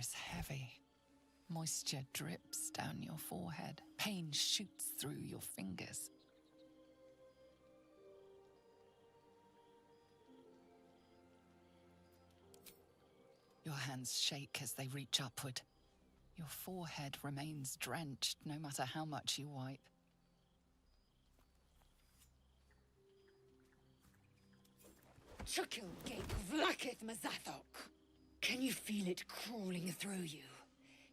is heavy. Moisture drips down your forehead. Pain shoots through your fingers. Your hands shake as they reach upward. Your forehead remains drenched no matter how much you wipe. Chukil Gate Vlakith Mazathok. Can you feel it crawling through you?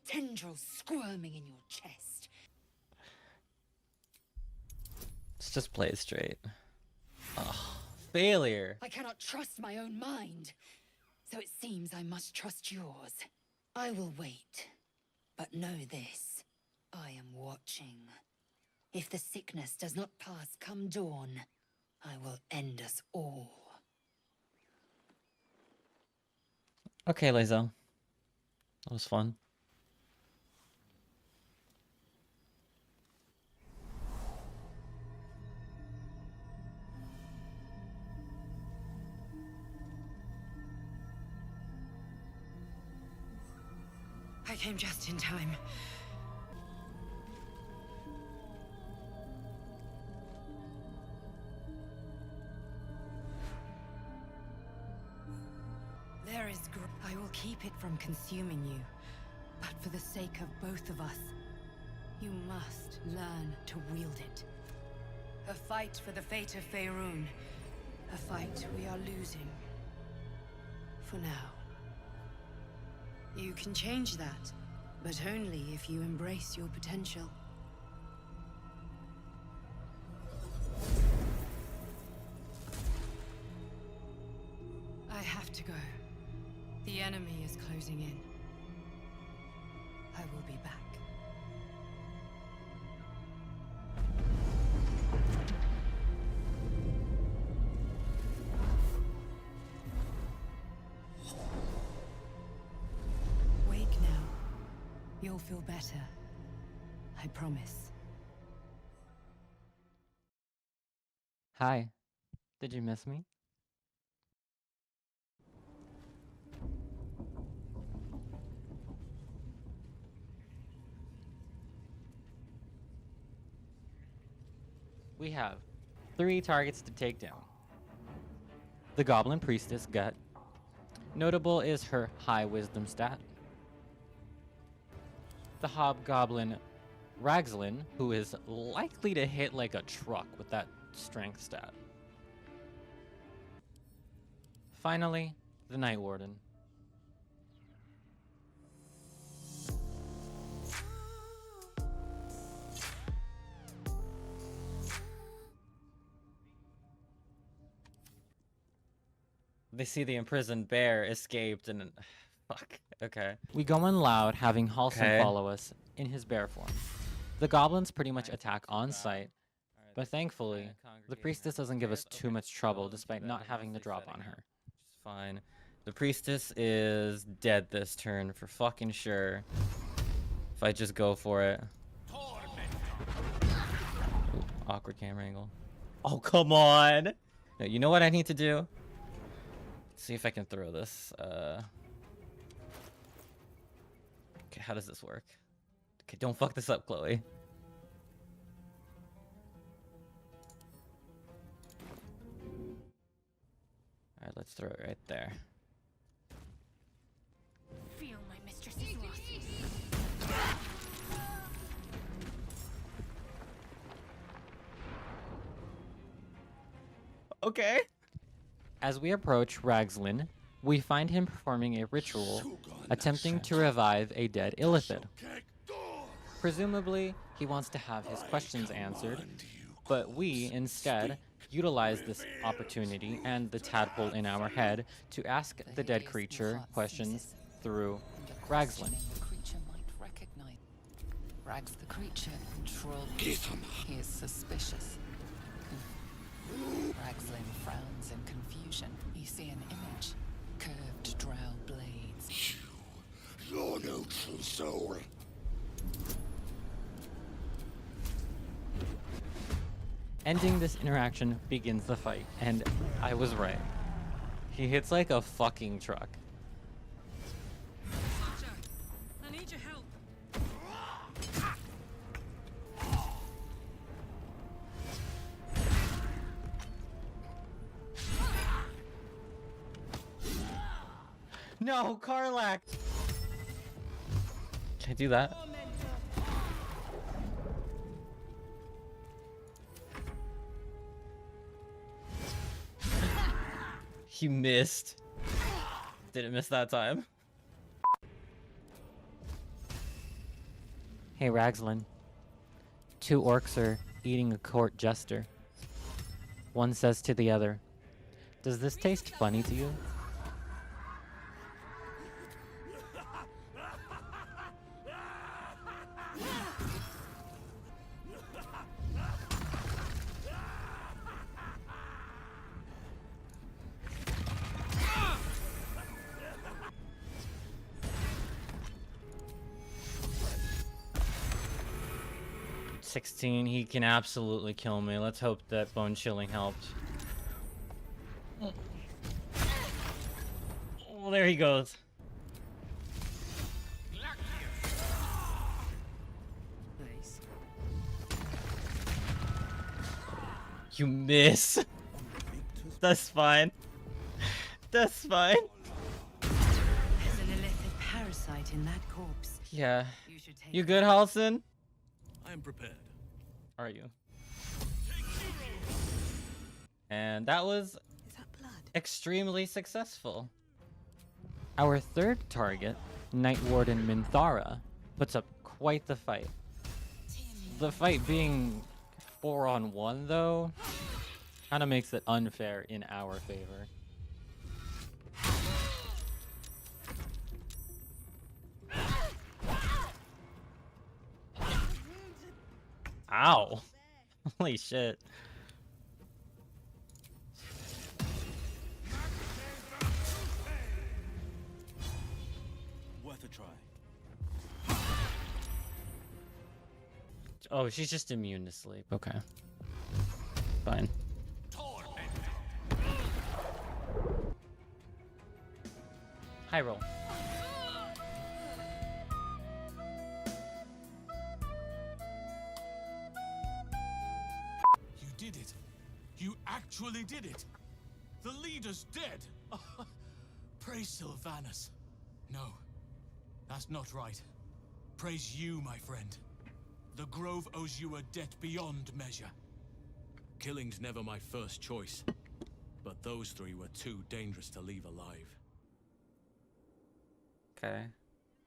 Tendrils squirming in your chest. Let's just play it straight. Ugh, failure. I cannot trust my own mind. So it seems I must trust yours. I will wait. But know this. I am watching. If the sickness does not pass come dawn, I will end us all. Okay, Lae'zel. That was fun. I came just in time. There is I will keep it from consuming you. But for the sake of both of us, you must learn to wield it. A fight for the fate of Faerun. A fight we are losing. For now. You can change that, but only if you embrace your potential. I have to go. The enemy is closing in. I will be back. Wake now. You'll feel better. I promise. Hi. Did you miss me? We have 3 targets to take down. The Goblin Priestess, Gut. Notable is her high wisdom stat. The Hobgoblin Ragzlin, who is likely to hit like a truck with that strength stat. Finally, the Night Warden. They see the imprisoned bear escaped and... Fuck. Okay. We go in loud, having Halsin follow us in his bear form. The goblins pretty much attack on sight, but thankfully, the priestess doesn't give us too much trouble despite not having the drop on her. It's fine. The priestess is dead this turn for fucking sure. If I just go for it. Ooh, awkward camera angle. Oh, come on! No, you know what I need to do? See if I can throw this. Okay, how does this work? Okay, don't fuck this up, Chloe. Alright, let's throw it right there. Feel my mistress's loss. Okay. As we approach Ragzlin, we find him performing a ritual, attempting to revive a dead Illithid. Presumably, he wants to have his questions answered, but we, instead, utilize this opportunity and the tadpole in our head to ask the dead creature questions through Ragzlin. Rags the creature controlled. He is suspicious. Ragzlin frowns in confusion. You see an image. Curved drow blades. You're no true soul. Ending this interaction begins the fight, and I was right. He hits like a fucking truck. No, Karlak! Can I do that? He missed. Didn't miss that time. Hey, Ragslin. 2 orcs are eating a court jester. One says to the other, "Does this taste funny to you?" "16, he can absolutely kill me. Let's hope that bone chilling helped." Oh, there he goes. Nice. You miss. That's fine. That's fine. There's an illithid parasite in that corpse. Yeah. You should take You good, Halson? I am prepared. Are you? And that was Is that blood? extremely successful. Our third target, Night Warden Minthara, puts up quite the fight. The fight being 4-on-1 though, kind of makes it unfair in our favor. Ow. Holy shit. Worth a try. Oh, she's just immune to sleep. Okay. Fine. High roll. You did it. You actually did it. The leader's dead. Praise Sylvanus. No, that's not right. Praise you, my friend. The Grove owes you a debt beyond measure. Killing's never my first choice, but those 3 were too dangerous to leave alive. Okay.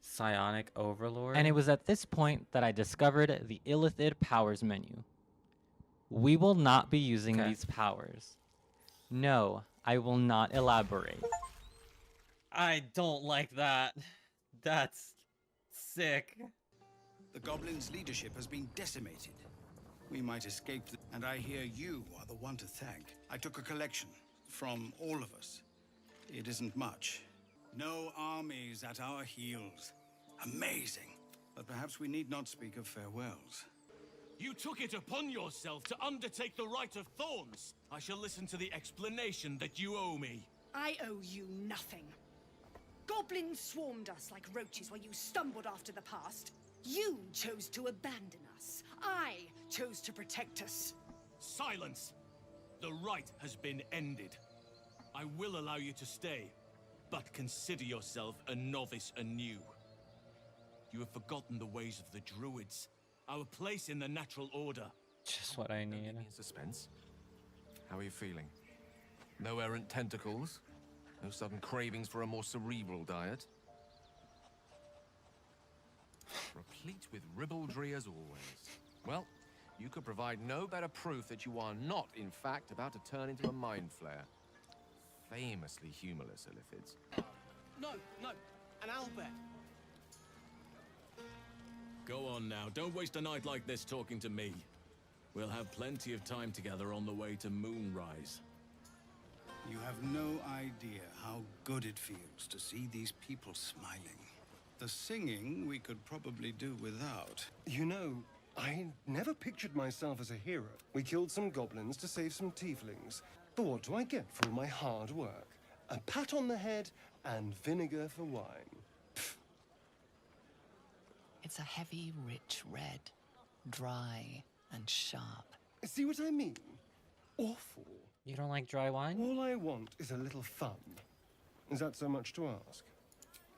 Psionic Overlord. And it was at this point that I discovered the Illithid powers menu. We will not be using these powers. No, I will not elaborate. I don't like that. That's sick. The Goblins' leadership has been decimated. We might escape, and I hear you are the one to thank. I took a collection from all of us. It isn't much. No armies at our heels. Amazing. But perhaps we need not speak of farewells. You took it upon yourself to undertake the Rite of Thorns. I shall listen to the explanation that you owe me. I owe you nothing. Goblins swarmed us like roaches while you stumbled after the past. You chose to abandon us. I chose to protect us. Silence! The rite has been ended. I will allow you to stay, but consider yourself a novice anew. You have forgotten the ways of the druids, our place in the natural order. Just what I need. In suspense. How are you feeling? No errant tentacles? No sudden cravings for a more cerebral diet? Replete with ribaldry as always. Well, you could provide no better proof that you are not, in fact, about to turn into a mind flare. Famously humorless, Illithids. No, an owlbear. Go on now, don't waste a night like this talking to me. We'll have plenty of time together on the way to Moonrise. You have no idea how good it feels to see these people smiling. The singing we could probably do without. You know, I never pictured myself as a hero. We killed some goblins to save some tieflings. But what do I get for all my hard work? A pat on the head and vinegar for wine. Pfft. It's a heavy, rich red, dry and sharp. See what I mean? Awful. You don't like dry wine? All I want is a little fun. Is that so much to ask?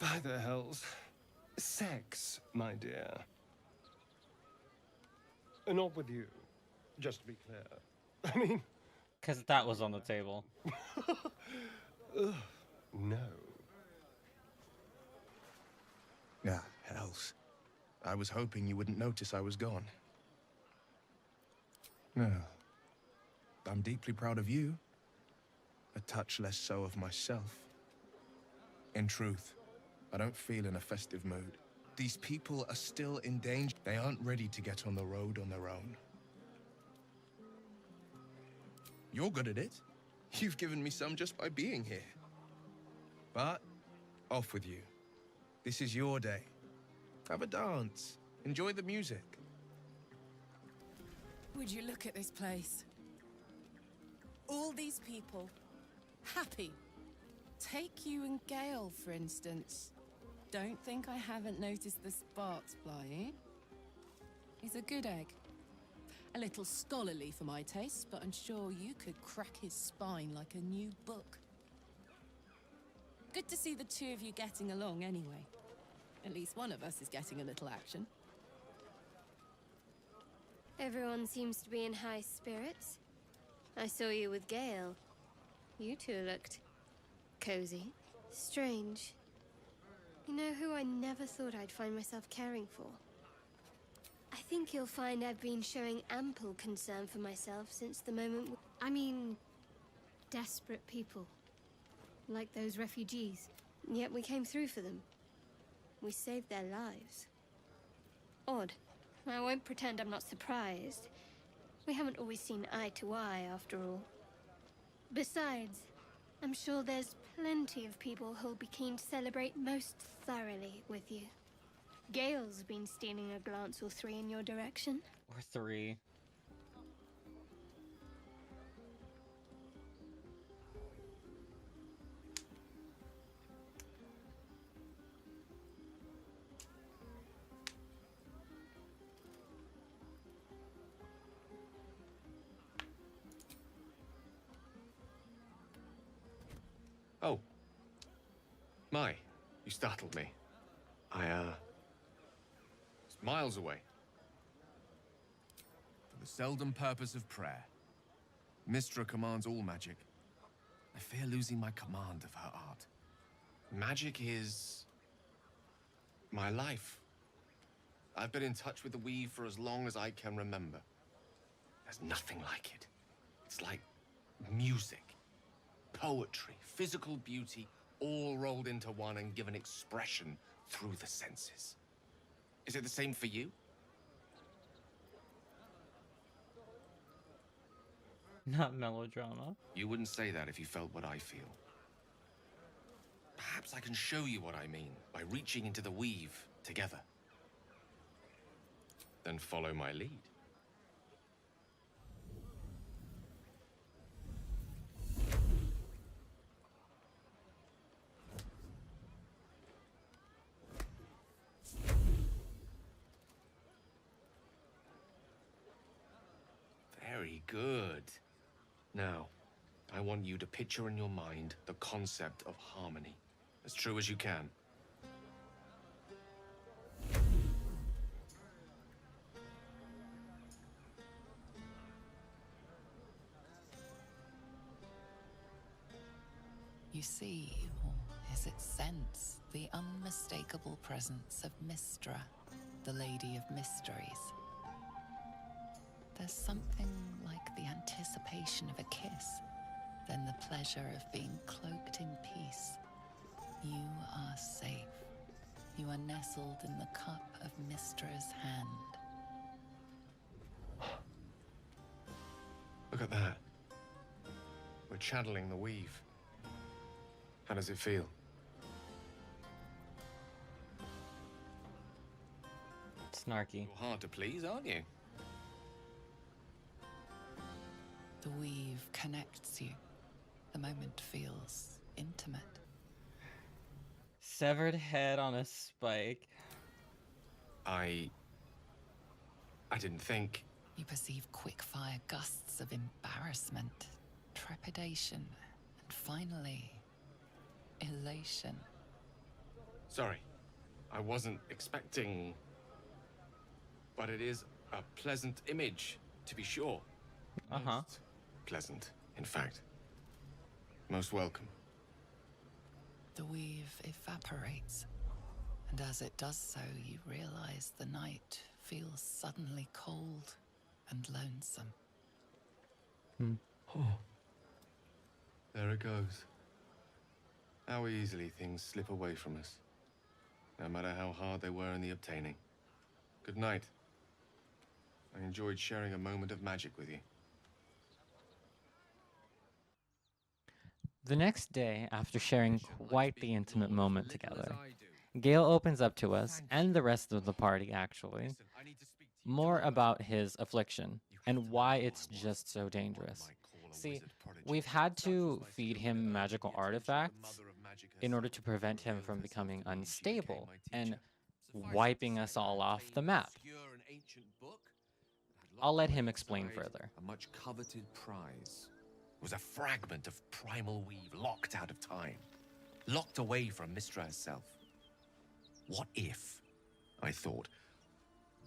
By the hells. Sex, my dear. Not with you, just to be clear. I mean... Because that was on the table. Ugh, no. Ah, hells. I was hoping you wouldn't notice I was gone. No. I'm deeply proud of you. A touch less so of myself. In truth, I don't feel in a festive mood. These people are still in danger. They aren't ready to get on the road on their own. You're good at it. You've given me some just by being here. But, off with you. This is your day. Have a dance. Enjoy the music. Would you look at this place? All these people, happy. Take you and Gale, for instance. Don't think I haven't noticed the sparks flying. He's a good egg. A little scholarly for my taste, but I'm sure you could crack his spine like a new book. Good to see the two of you getting along anyway. At least one of us is getting a little action. Everyone seems to be in high spirits. I saw you with Gale. You two looked cozy, strange. You know who I never thought I'd find myself caring for? I think you'll find I've been showing ample concern for myself since the moment I mean, desperate people. Like those refugees. Yet we came through for them. We saved their lives. Odd. I won't pretend I'm not surprised. We haven't always seen eye to eye, after all. Besides, I'm sure there's plenty of people who'll be keen to celebrate most thoroughly with you. Gale's been stealing a glance or three in your direction. Or three. Oh. My, you startled me. was miles away. For the seldom purpose of prayer, Mystra commands all magic. I fear losing my command of her art. Magic is my life. I've been in touch with the weave for as long as I can remember. There's nothing like it. It's like music. Poetry, physical beauty, all rolled into one and given expression through the senses. Is it the same for you? Not melodrama. You wouldn't say that if you felt what I feel. Perhaps I can show you what I mean by reaching into the weave together. Then follow my lead. Very good. Now, I want you to picture in your mind the concept of harmony, as true as you can. You see, or is it sense, the unmistakable presence of Mystra, the Lady of Mysteries. There's something like the anticipation of a kiss, then the pleasure of being cloaked in peace. You are safe. You are nestled in the cup of Mystra's hand. Look at that. We're channeling the weave. How does it feel? Snarky. You're hard to please, aren't you? The weave connects you. The moment feels intimate. Severed head on a spike. I didn't think. You perceive quick-fire gusts of embarrassment, trepidation, and finally, elation. Sorry, I wasn't expecting... But it is a pleasant image, to be sure. Most pleasant, in fact. Most welcome. The weave evaporates, and as it does so, you realize the night feels suddenly cold and lonesome. Oh. There it goes. How easily things slip away from us, no matter how hard they were in the obtaining. Good night. I enjoyed sharing a moment of magic with you. The next day, after sharing quite the intimate moment together, Gale opens up to us, and the rest of the party actually, more about his affliction and why it's just so dangerous. See, we've had to feed him magical artifacts in order to prevent him from becoming unstable and wiping us all off the map. I'll let him explain further. A much coveted prize. It was a fragment of primal weave locked out of time, locked away from Mystra herself. What if, I thought,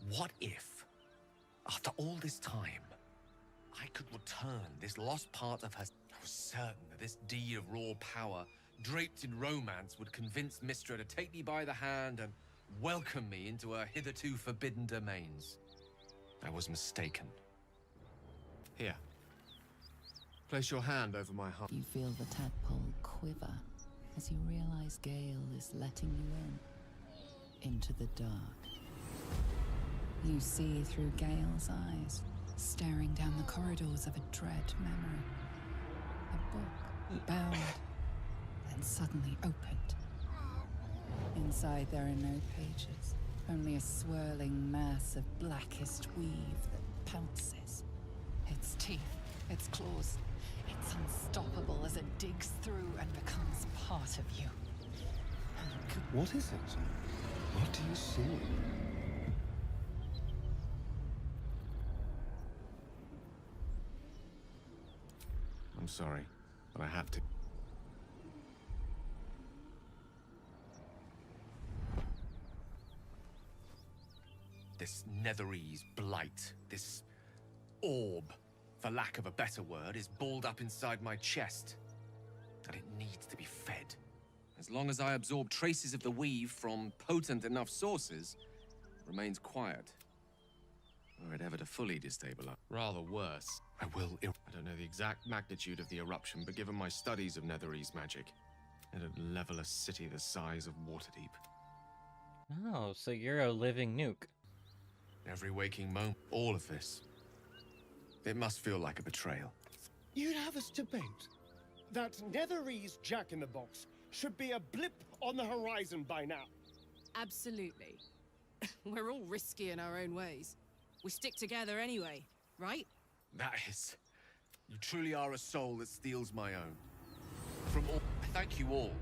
what if, after all this time, I could return this lost part of her? I was certain that this deed of raw power, draped in romance, would convince Mystra to take me by the hand and welcome me into her hitherto forbidden domains. I was mistaken. Here. Place your hand over my heart. You feel the tadpole quiver as you realize Gale is letting you into the dark. You see through Gale's eyes, staring down the corridors of a dread memory. A book, bound, then suddenly opened. Inside there are no pages, only a swirling mass of blackest weave that pounces. Its teeth, its claws, it's unstoppable as it digs through and becomes part of you. What is it? What do you see? I'm sorry, but I have to. This Netherese blight, this orb, for lack of a better word, is balled up inside my chest. And it needs to be fed. As long as I absorb traces of the weave from potent enough sources, it remains quiet. Were it ever to fully destabilize. Rather worse. I don't know the exact magnitude of the eruption, but given my studies of Netherese magic, it'd level a city the size of Waterdeep. Oh, so you're a living nuke. Every waking moment, all of this. It must feel like a betrayal. You'd have us debate that Netherese Jack-in-the-Box should be a blip on the horizon by now. Absolutely. We're all risky in our own ways. We stick together anyway, right? That is... You truly are a soul that steals my own. From all... Thank you all.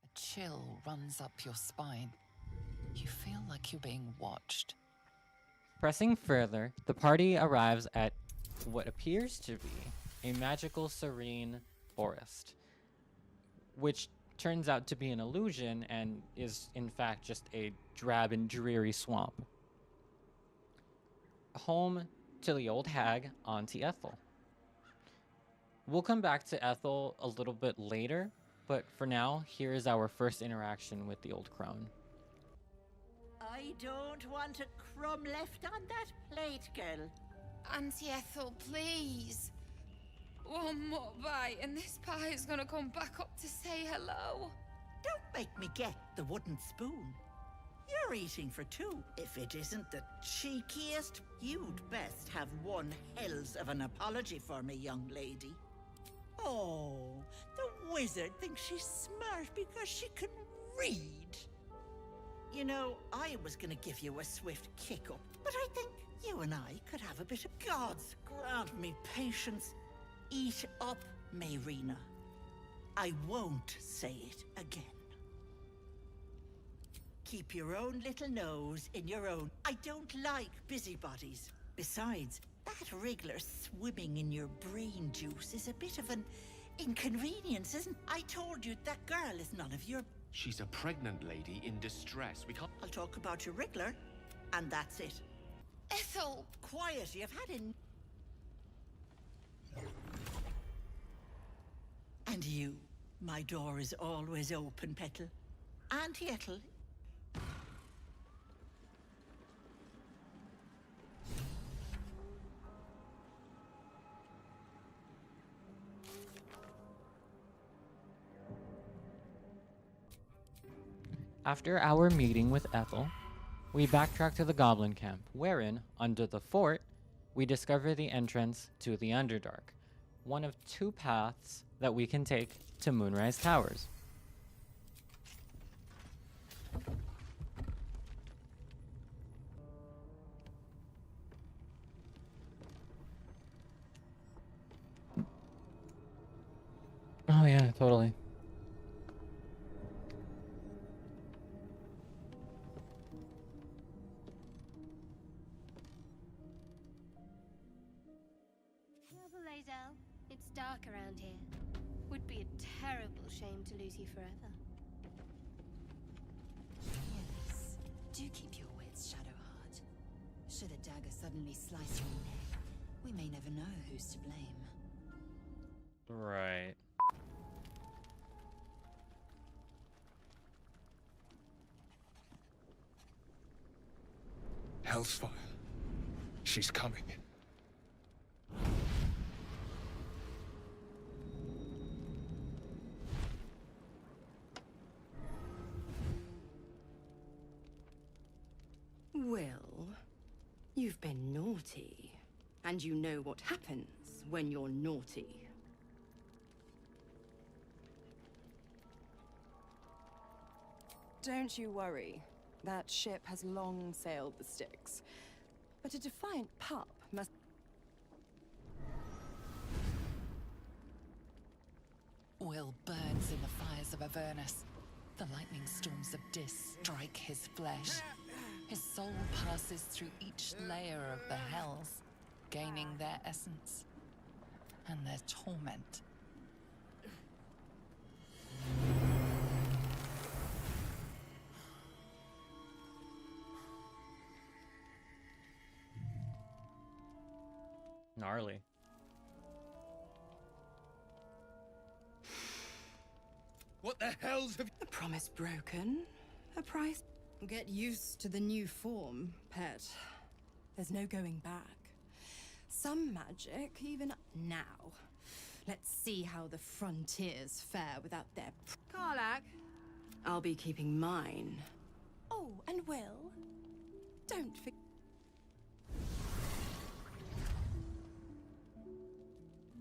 A chill runs up your spine. You feel like you're being watched. Pressing further, the party arrives at what appears to be a magical serene forest, which turns out to be an illusion and is in fact just a drab and dreary swamp. Home to the old hag, Auntie Ethel. We'll come back to Ethel a little bit later, but for now, here is our first interaction with the old crone. I don't want a crumb left on that plate, girl. Auntie Ethel, please. One more bite and this pie is gonna come back up to say hello. Don't make me get the wooden spoon. You're eating for two. If it isn't the cheekiest, you'd best have one hells of an apology for me, young lady. Oh, the wizard thinks she's smart because she can read. You know, I was gonna give you a swift kick up, but I think you and I could have a bit of God's grant me patience. Eat up, Mayrina. I won't say it again. Keep your own little nose in your own. I don't like busybodies. Besides, that wriggler swimming in your brain juice is a bit of an inconvenience, isn't it? I told you that girl is none of your She's a pregnant lady in distress. We can't... I'll talk about your wriggler, and that's it. Ethel! Quiet, you've had enough. And you, my door is always open, Petal. Auntie Ethel. After our meeting with Ethel, we backtrack to the Goblin camp, wherein, under the fort, we discover the entrance to the Underdark, one of two paths that we can take to Moonrise Towers. Oh yeah, totally. It's dark around here. Would be a terrible shame to lose you forever. Yes. Do keep your wits, Shadowheart. Should a dagger suddenly slice your neck, we may never know who's to blame. Right. Hellsfire. She's coming. Well, you've been naughty, and you know what happens when you're naughty. Don't you worry. That ship has long sailed the Styx. But a defiant pup must... Will burns in the fires of Avernus. The lightning storms of Dis strike his flesh. His soul passes through each layer of the hells, gaining their essence and their torment. Gnarly. What the hell's have... A promise broken, a price... Get used to the new form, pet. There's no going back. Some magic, even now. Let's see how the frontiers fare without their... Karlach, I'll be keeping mine. Oh, and Will, don't forget...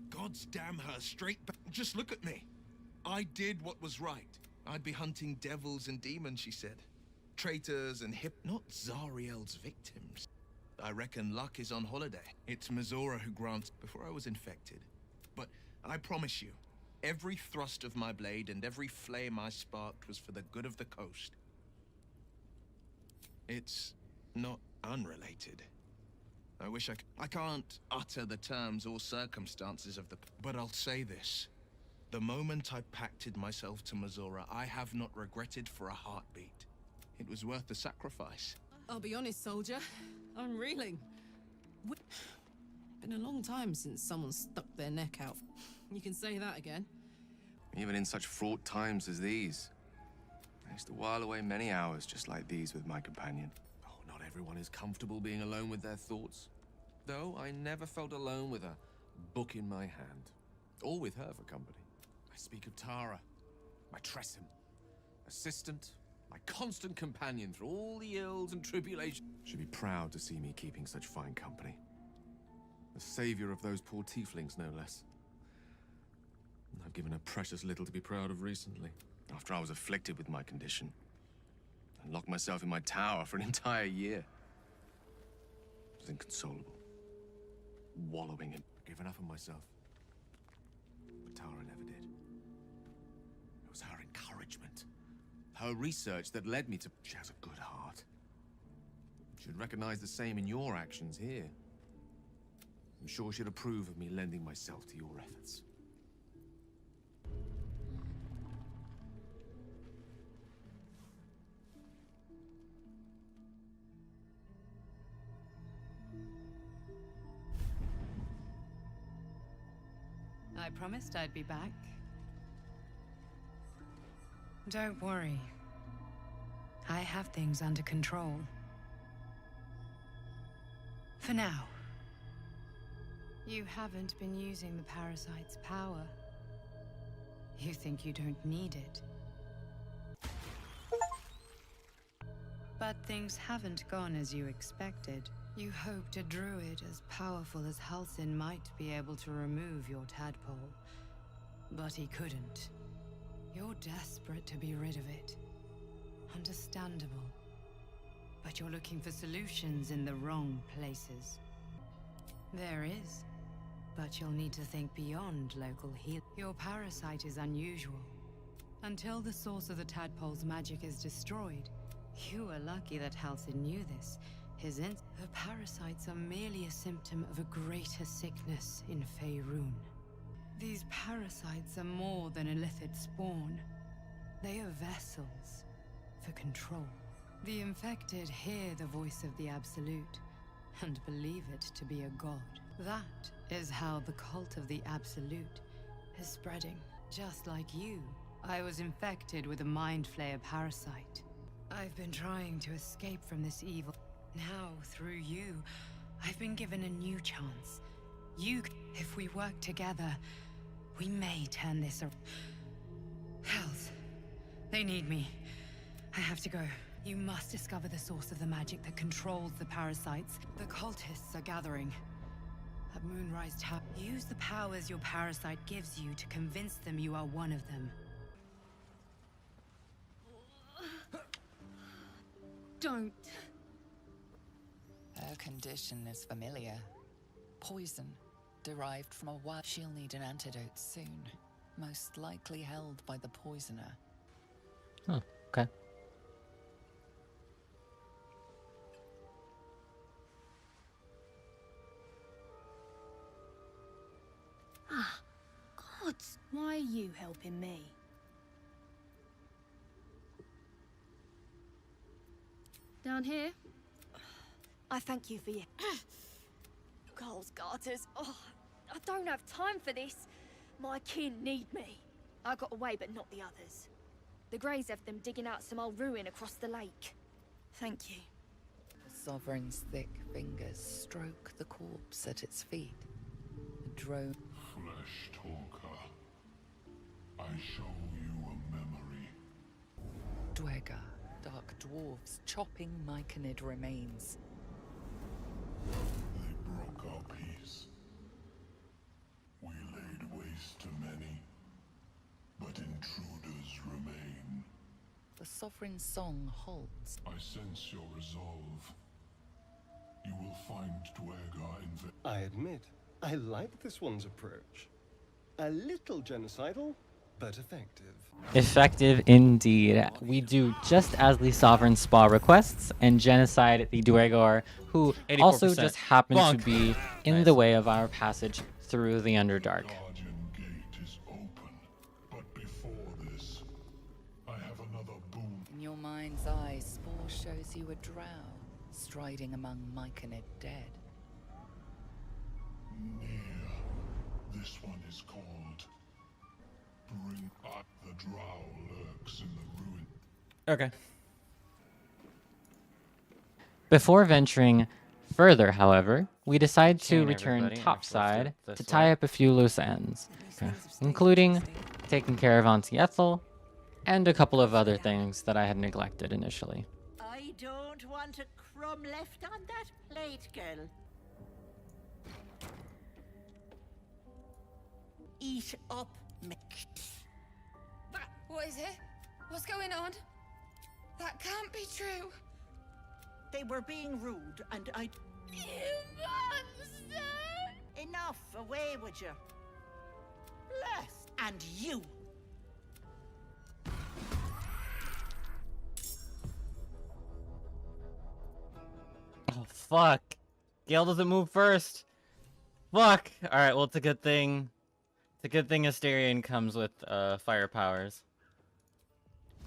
God's damn her, straight back. Just look at me. I did what was right. I'd be hunting devils and demons, she said. Traitors and not Zariel's victims. I reckon luck is on holiday. It's Mizora who grants before I was infected. But I promise you, every thrust of my blade and every flame I sparked was for the good of the coast. It's not unrelated. I wish I can't utter the terms or circumstances of the... But I'll say this. The moment I pacted myself to Mizora, I have not regretted for a heartbeat. It was worth the sacrifice. I'll be honest, soldier. I'm reeling. Been a long time since someone stuck their neck out. You can say that again. Even in such fraught times as these. I used to while away many hours just like these with my companion. Oh, not everyone is comfortable being alone with their thoughts. Though I never felt alone with a book in my hand. Or with her for company. I speak of Tara, my Tressim, assistant, my constant companion through all the ills and tribulations. She'd be proud to see me keeping such fine company. The savior of those poor Tieflings, no less. I've given her precious little to be proud of recently, after I was afflicted with my condition. And locked myself in my tower for an entire year. I was inconsolable. Wallowing in... Given up on myself. But Tara never did. It was her encouragement. Her research that led me to... She has a good heart. She'd recognize the same in your actions here. I'm sure she'd approve of me lending myself to your efforts. I promised I'd be back. Don't worry. I have things under control. For now. You haven't been using the parasite's power. You think you don't need it. But things haven't gone as you expected. You hoped a druid as powerful as Halsin might be able to remove your tadpole. But he couldn't. You're desperate to be rid of it. Understandable. But you're looking for solutions in the wrong places. There is. But you'll need to think beyond local heal. Your parasite is unusual. Until the source of the tadpole's magic is destroyed, you are lucky that Halsin knew this. The parasites are merely a symptom of a greater sickness in Faerun. These parasites are more than illithid spawn. They are vessels for control. The infected hear the voice of the Absolute and believe it to be a god. That is how the cult of the Absolute is spreading. Just like you, I was infected with a Mind Flayer parasite. I've been trying to escape from this evil. Now, through you, I've been given a new chance. If we work together, we may turn this around. Hells, they need me. I have to go. You must discover the source of the magic that controls the parasites. The cultists are gathering. At Moonrise Tower, use the powers your parasite gives you to convince them you are one of them. Don't. Her condition is familiar. Poison, derived from a wild. She'll need an antidote soon. Most likely held by the poisoner. Oh, okay. Ah, gods, why are you helping me? Down here? I thank you for your... Girls, garters. Oh, I don't have time for this. My kin need me. I got away, but not the others. The Greys have them digging out some old ruin across the lake. Thank you. The Sovereign's thick fingers stroke the corpse at its feet. The drone... Flesh talker, I show you a memory. Dwegar, dark dwarves chopping myconid remains. They broke our peace. We laid waste to many, but intruders remain. The Sovereign's song halts. I sense your resolve. You will find Dwegar in... I admit, I like this one's approach. A little genocidal, but effective. Effective indeed. We do just as the Sovereign Spa requests and genocide the Dwegar, who 84%. Also just happen Bonk. to be in the way of our passage through the Underdark. Guardian gate is open, but before this, I have another boon. In your mind's eye, Spore shows you a drow, striding among myconid dead. Near. This one is called... Bring up the drow lurks in the ruin. Okay. Before venturing further, however, we decide to return topside to tie up a few loose ends, including taking care of Auntie Ethel and a couple of other things that I had neglected initially. I don't want a crumb left on that plate, girl. Eat up, What is it? What's going on? That can't be true. They were being rude, and I... You monster! Enough, away with you. Bless, and you. Oh, fuck. Gale doesn't move first. Fuck. Alright, well, it's a good thing. It's a good thing Asterion comes with fire powers.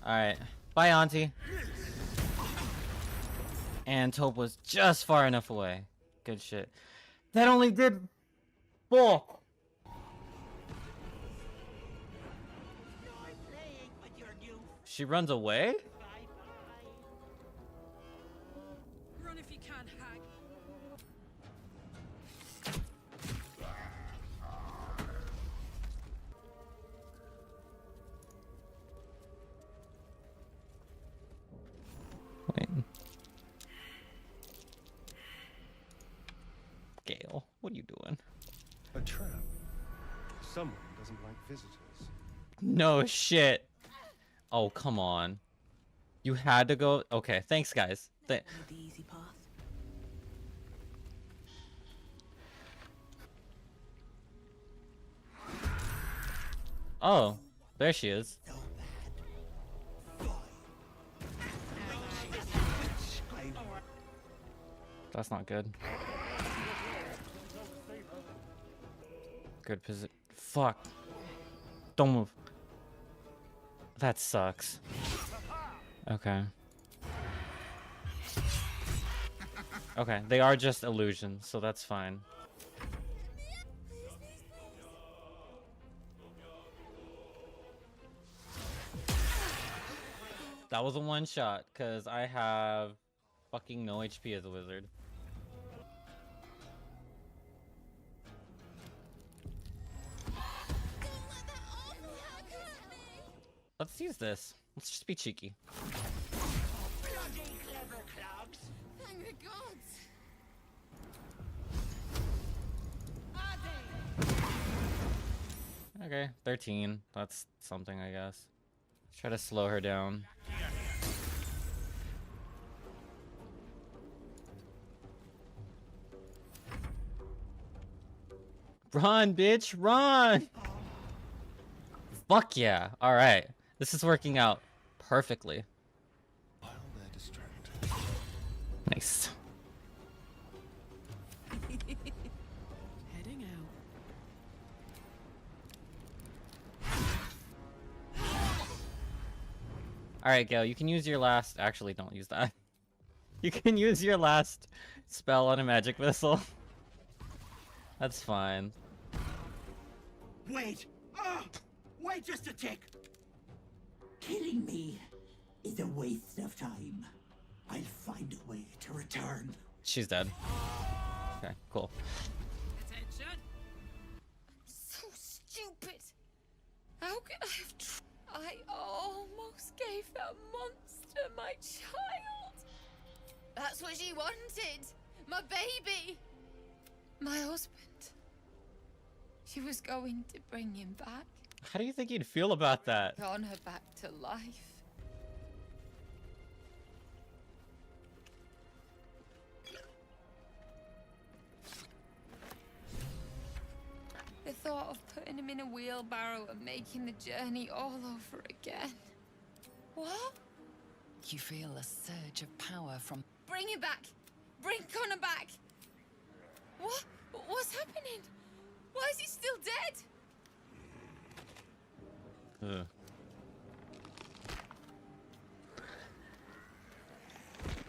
Alright. Bye, Auntie. And Taupe was just far enough away. Good shit. That only did... Fuck. She runs away? Run if you can, hag. Wait. Gale, what are you doing? A trap. Someone doesn't like visitors. No shit. Oh, come on. You had to go. Okay, thanks, guys. The easy path. Oh, there she is. That's not good. Good position. Fuck. Don't move. That sucks. Okay. Okay, they are just illusions, so that's fine. That was a one shot, because I have fucking no HP as a wizard. Let's use this. Let's just be cheeky. Bloody clever clubs. Thank the gods. Okay, 13. That's something, I guess. Let's try to slow her down. Run, bitch, run! Fuck yeah. Alright. This is working out perfectly. Nice. Heading out. Alright, Gale, you can use your last... Actually, don't use that. You can use your last spell on a magic missile. That's fine. Wait! Wait just a tick! Killing me is a waste of time. I'll find a way to return. She's dead. Okay, cool. Attention! So stupid. How could I have I almost gave that monster my child. That's what she wanted. My baby. My husband. She was going to bring him back. How do you think you'd feel about that? On her back to life. The thought of putting him in a wheelbarrow and making the journey all over again. What? You feel a surge of power from... Bring him back! Bring Connor back! What? What's happening? Why is he still dead? Ugh.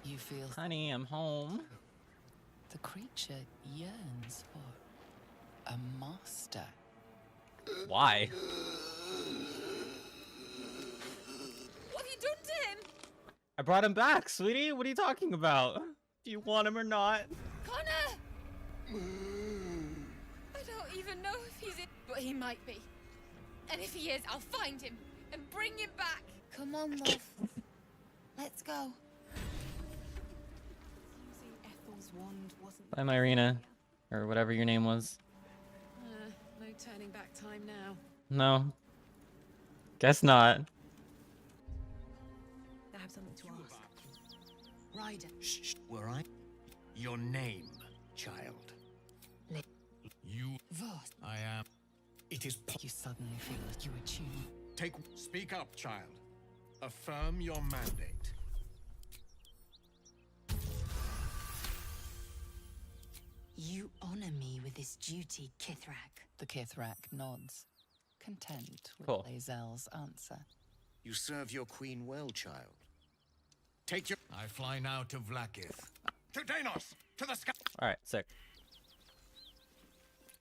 You feel... Honey, I'm home. The creature yearns for a master. Why? What have you done to him? I brought him back, sweetie. What are you talking about? Do you want him or not? Connor! I don't even know if he's in... But he might be. And if he is, I'll find him and bring him back. Come on, love. Let's go. Using Ethel's wand wasn't... Bye, Myrina. Or whatever your name was. No turning back time now. No. Guess not. I have something to ask. Ryder. Shh, were I? Your name, child. You... I am... It is... You suddenly feel that you attune. Speak up, child. Affirm your mandate. You honor me with this duty, Kithrak. The Kithrak nods, content with Cool. Lae'zel's answer. You serve your queen well, child. Take your... I fly now to Vlakith. To Danos! To the sky! Alright, sick.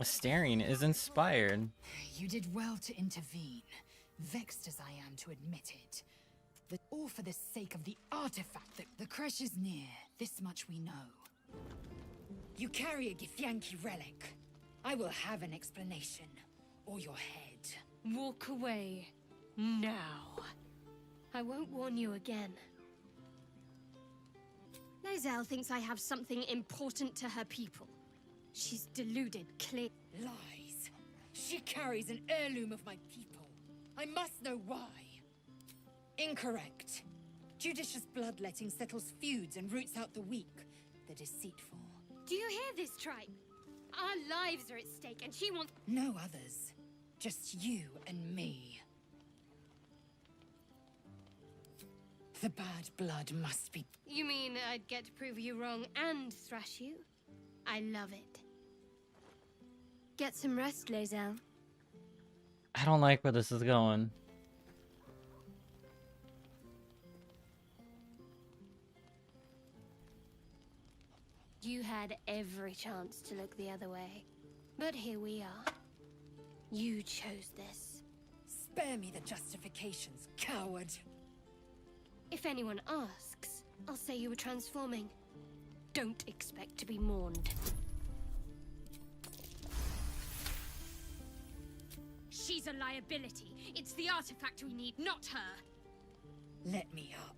Astarion is inspired. You did well to intervene, vexed as I am to admit it. all for the sake of the artifact that the crash is near. This much we know. You carry a Githyanki relic. I will have an explanation, or your head. Walk away. Now. I won't warn you again. Lae'zel thinks I have something important to her people. She's deluded, clear. Lies. She carries an heirloom of my people. I must know why. Incorrect. Judicious bloodletting settles feuds and roots out the weak, the deceitful. Do you hear this, tribe? Our lives are at stake, and she wants— No others. Just you and me. The bad blood must be— You mean I'd get to prove you wrong and thrash you? I love it. Get some rest, Lae'zel. I don't like where this is going. You had every chance to look the other way. But here we are. You chose this. Spare me the justifications, coward. If anyone asks, I'll say you were transforming. Don't expect to be mourned. She's a liability. It's the artifact we need, not her. Let me up,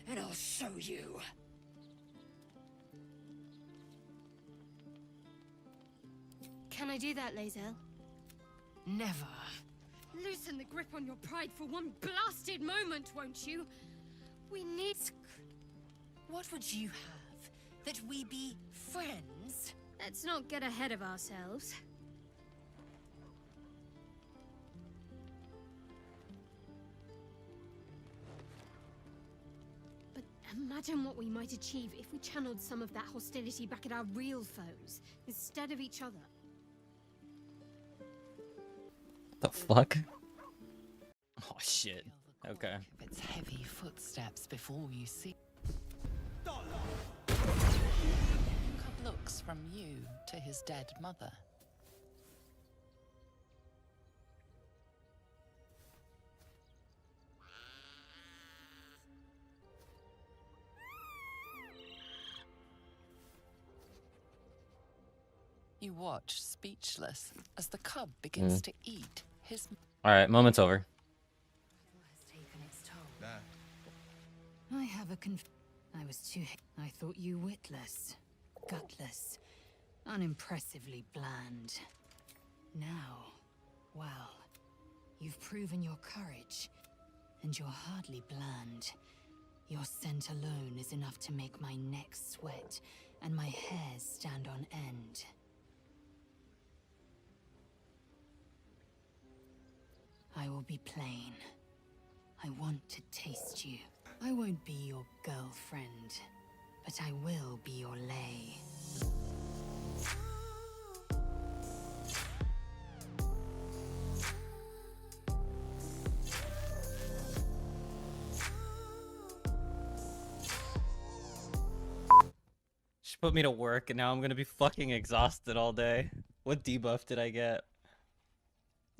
and I'll show you. Can I do that, Lae'zel? Never. Loosen the grip on your pride for one blasted moment, won't you? We need— What would you have? That we be friends? Let's not get ahead of ourselves. But imagine what we might achieve if we channeled some of that hostility back at our real foes, instead of each other. The fuck? Oh shit. Okay. Its heavy footsteps before you see. Cobb looks from you to his dead mother. You watch, speechless, as the cub begins to eat his... Alright, moment's over. I have a I was too... I thought you witless, gutless, unimpressively bland. Now, well, you've proven your courage, and you're hardly bland. Your scent alone is enough to make my neck sweat and my hairs stand on end. I will be plain. I want to taste you. I won't be your girlfriend, but I will be your lay. She put me to work and now I'm gonna be fucking exhausted all day. What debuff did I get?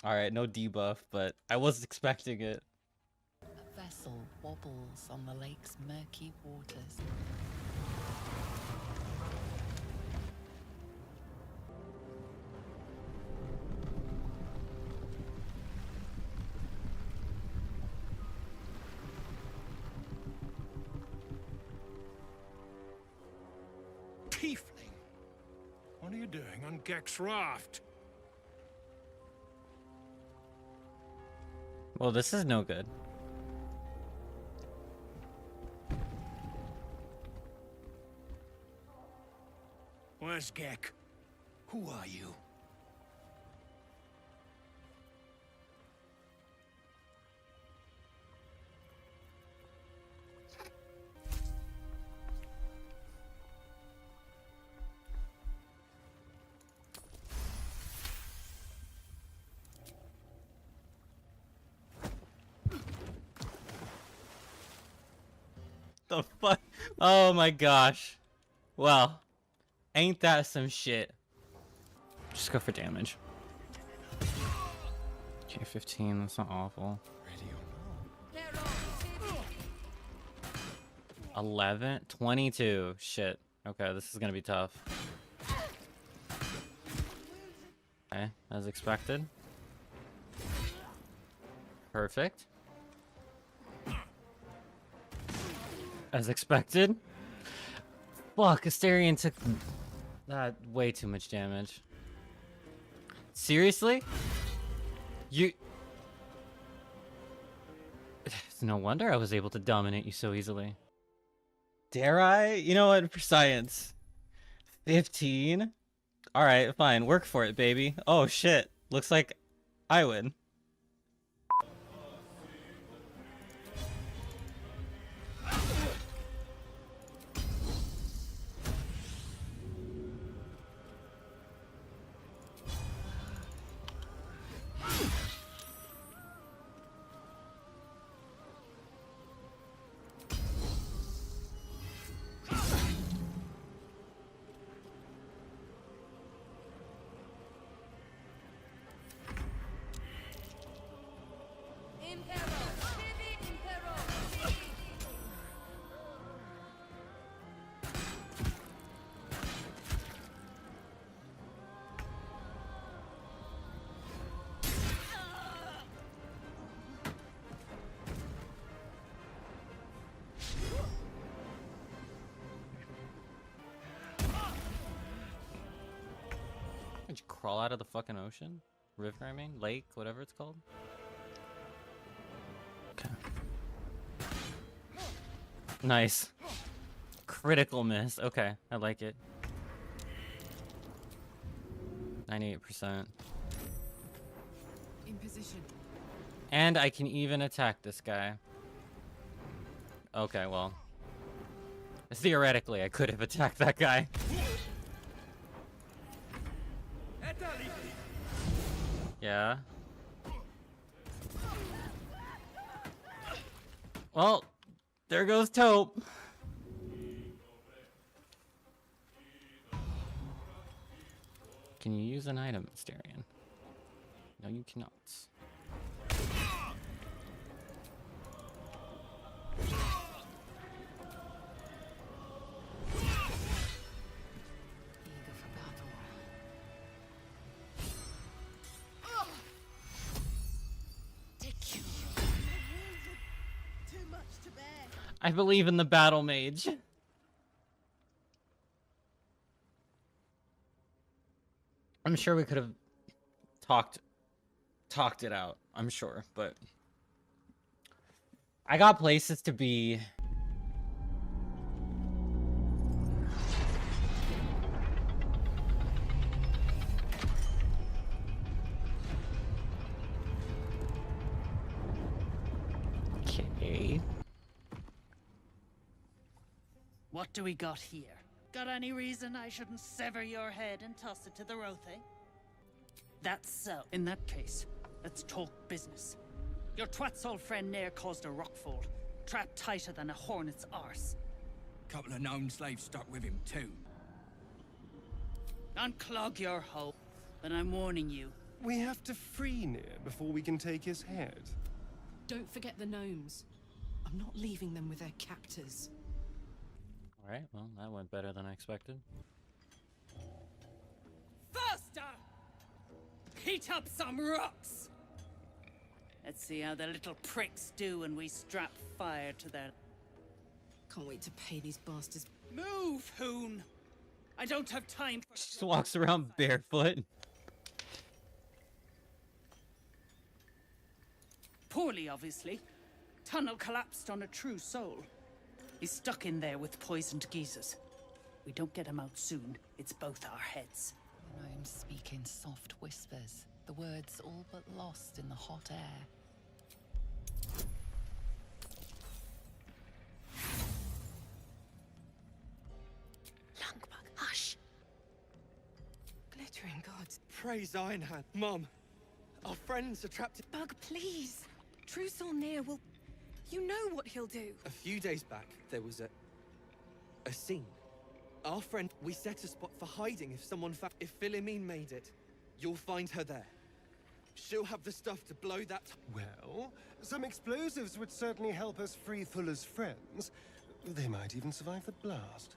Alright, no debuff, but I was expecting it. A vessel wobbles on the lake's murky waters. Tiefling! What are you doing on Gek's raft? Well, this is no good. Where's Gek? Who are you? The fuck? Oh my gosh. Well, ain't that some shit? Just go for damage. Okay, 15. That's not awful. 11, 22. Shit. Okay, this is gonna be tough. Okay, as expected. Perfect. As expected. Fuck, Asterion took that way too much damage. Seriously? You... It's no wonder I was able to dominate you so easily. Dare I? You know what? For science. 15? Alright, fine. Work for it, baby. Oh, shit. Looks like I win. Did you crawl out of the fucking ocean? River, I mean? Lake? Whatever it's called? Okay. Nice. Critical miss. Okay, I like it. 98%. In position. And I can even attack this guy. Okay, well. Theoretically, I could have attacked that guy. Yeah. Well, there goes Taupe. Can you use an item, Asterion? No, you cannot. I believe in the battle mage. I'm sure we could have talked it out. I'm sure, but I got places to be. Okay. What do we got here? Got any reason I shouldn't sever your head and toss it to the Rothe? That's so. In that case, let's talk business. Your twat's old friend Nair caused a rockfall, trapped tighter than a hornet's arse. Couple of known slaves stuck with him too. Unclog your hope, but I'm warning you. We have to free Nair before we can take his head. Don't forget the gnomes. I'm not leaving them with their captors. Alright, well, that went better than I expected. Faster! Heat up some rocks! Let's see how the little pricks do when we strap fire to their... Can't wait to pay these bastards. Move, Hoon! I don't have time for... Just walks around barefoot. Poorly, obviously. Tunnel collapsed on a true soul. He's stuck in there with poisoned geezers. We don't get him out soon, it's both our heads. The gnomes speak in soft whispers, the words all but lost in the hot air. Lungbug, hush! Glittering gods. Praise Ironhand. Mom, our friends are trapped in... Bug, please. True Soul Nair will... You know what he'll do. A few days back, there was a scene. Our friend, we set a spot for hiding if someone found... If Philomene made it, you'll find her there. She'll have the stuff to blow that... Well, some explosives would certainly help us free Fuller's friends. They might even survive the blast.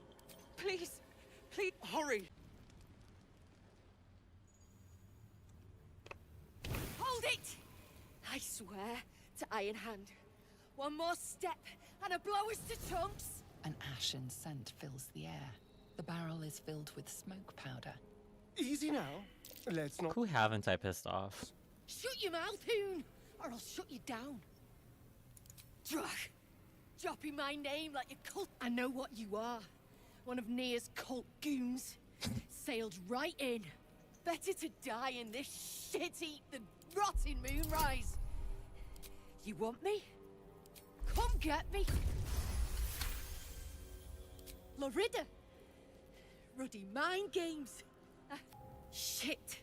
Please, please, hurry! Hold it! I swear to Iron Hand. One more step, and a blow us to chunks! An ashen scent fills the air. The barrel is filled with smoke powder. Easy now. Let's not... Who haven't I pissed off? Shut your mouth, Hoon, or I'll shut you down. Drach, dropping my name like a cult. I know what you are. One of Nia's cult goons. Sailed right in. Better to die in this shit heap than rot in Moonrise. You want me? Come get me. Lorida. Ruddy mind games. Shit.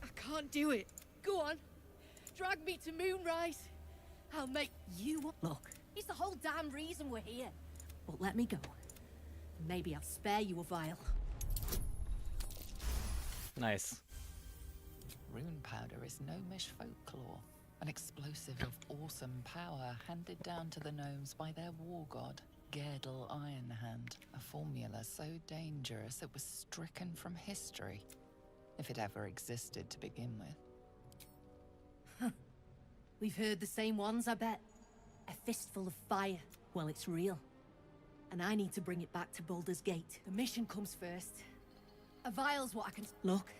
I can't do it. Go on. Drag me to Moonrise. I'll make you... Look. It's the whole damn reason we're here. But let me go. Maybe I'll spare you a vial. Nice. Rune powder is gnomish folklore. An explosive of awesome power handed down to the gnomes by their war god, Gerdel Ironhand. A formula so dangerous it was stricken from history, if it ever existed to begin with. We've heard the same ones, I bet. A fistful of fire. Well, it's real. And I need to bring it back to Baldur's Gate. The mission comes first. A vial's what I can... Look.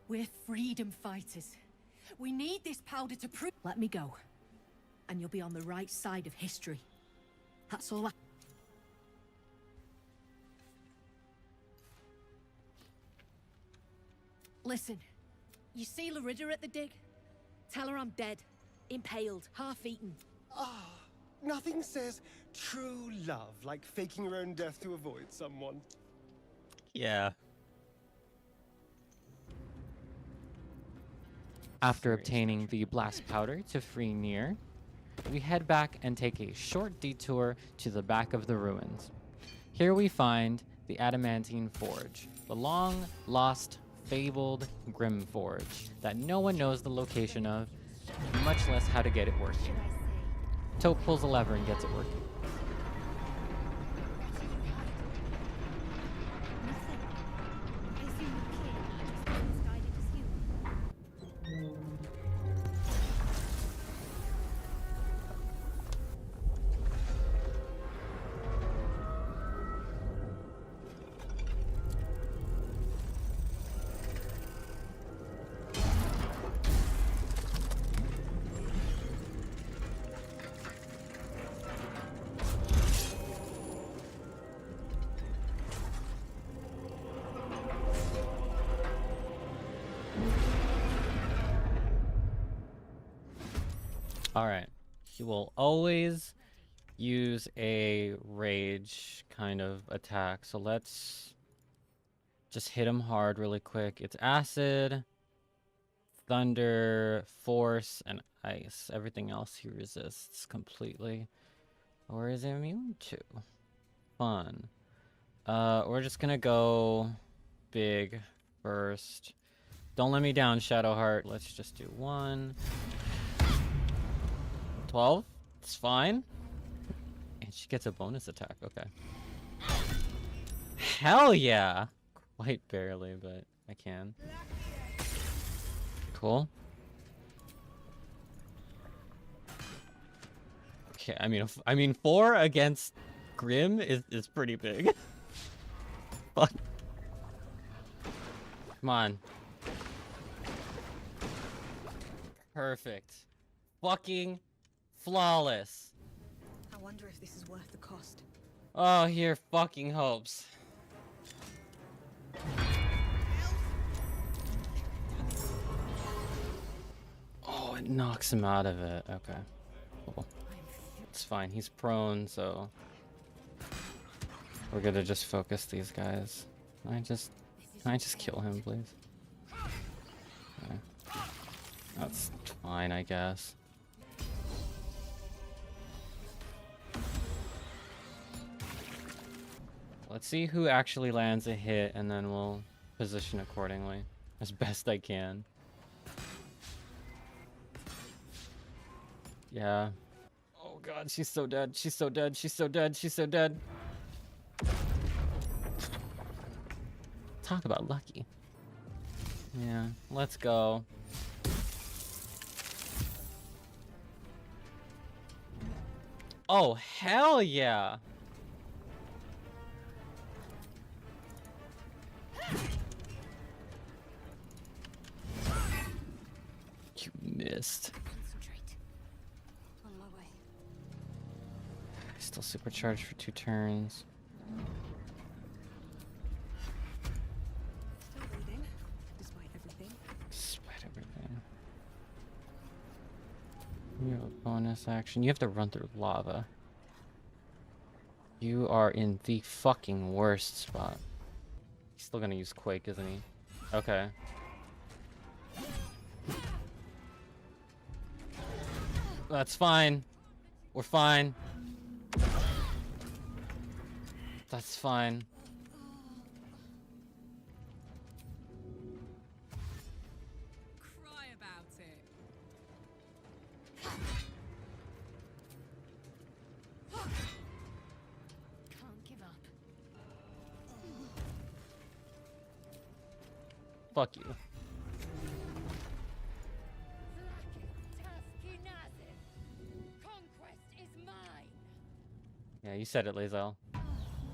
We're freedom fighters. We need this powder to prove... Let me go. And you'll be on the right side of history. That's all I... Listen. You see Lorida at the dig? Tell her I'm dead. Impaled. Half-eaten. Ah, nothing says true love like faking your own death to avoid someone. Yeah. After obtaining the blast powder to free Nier, we head back and take a short detour to the back of the ruins. Here we find the Adamantine Forge, the long-lost, fabled Grim Forge that no one knows the location of, much less how to get it working. Taupe pulls a lever and gets it working. Alright, he will always use a rage kind of attack, so let's just hit him hard really quick. It's acid, thunder, force, and ice. Everything else he resists completely. Or is immune to. Fun. We're just gonna go big first. Don't let me down, Shadowheart. Let's just do 1. 12? It's fine. And she gets a bonus attack, okay. Hell yeah! Quite barely, but I can. Cool. Okay, I mean 4 against Grim is pretty big. Fuck. Come on. Perfect. Fucking flawless. I wonder if this is worth the cost. Oh, here fucking hopes. Oh, it knocks him out of it. Okay. Cool. It's fine. He's prone, so we're gonna just focus these guys. Can I just kill him, please? Okay. That's fine, I guess. Let's see who actually lands a hit, and then we'll position accordingly as best I can. Yeah. Oh god, she's so dead. She's so dead. She's so dead. She's so dead. Talk about lucky. Yeah, let's go. Oh, hell yeah. You missed. Concentrate. On my way. Still supercharged for 2 turns. Still bleeding, despite everything. Despite everything. You have a bonus action. You have to run through lava. You are in the fucking worst spot. He's still gonna use Quake, isn't he? Okay. That's fine. We're fine. That's fine. Cry about it. Can't give up. Fuck you. Yeah, you said it, Lae'zel.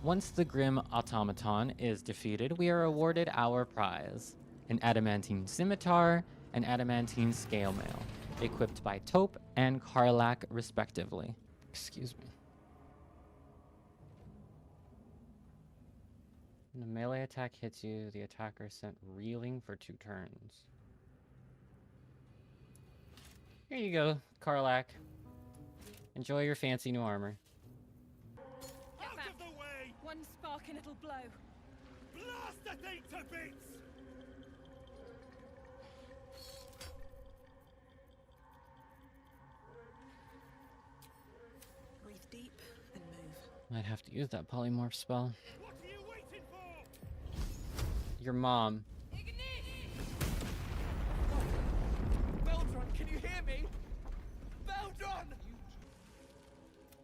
Once the Grim Automaton is defeated, we are awarded our prize. An adamantine scimitar, an adamantine scale mail, equipped by Taupe and Karlach respectively. Excuse me. When a melee attack hits you, the attacker is sent reeling for 2 turns. Here you go, Karlach. Enjoy your fancy new armor. Out of the way! One spark and it'll blow. Blast the thing to bits! Breathe deep and move. Might have to use that polymorph spell. What are you waiting for? Your mom. Baldur, can you hear me? Baldur!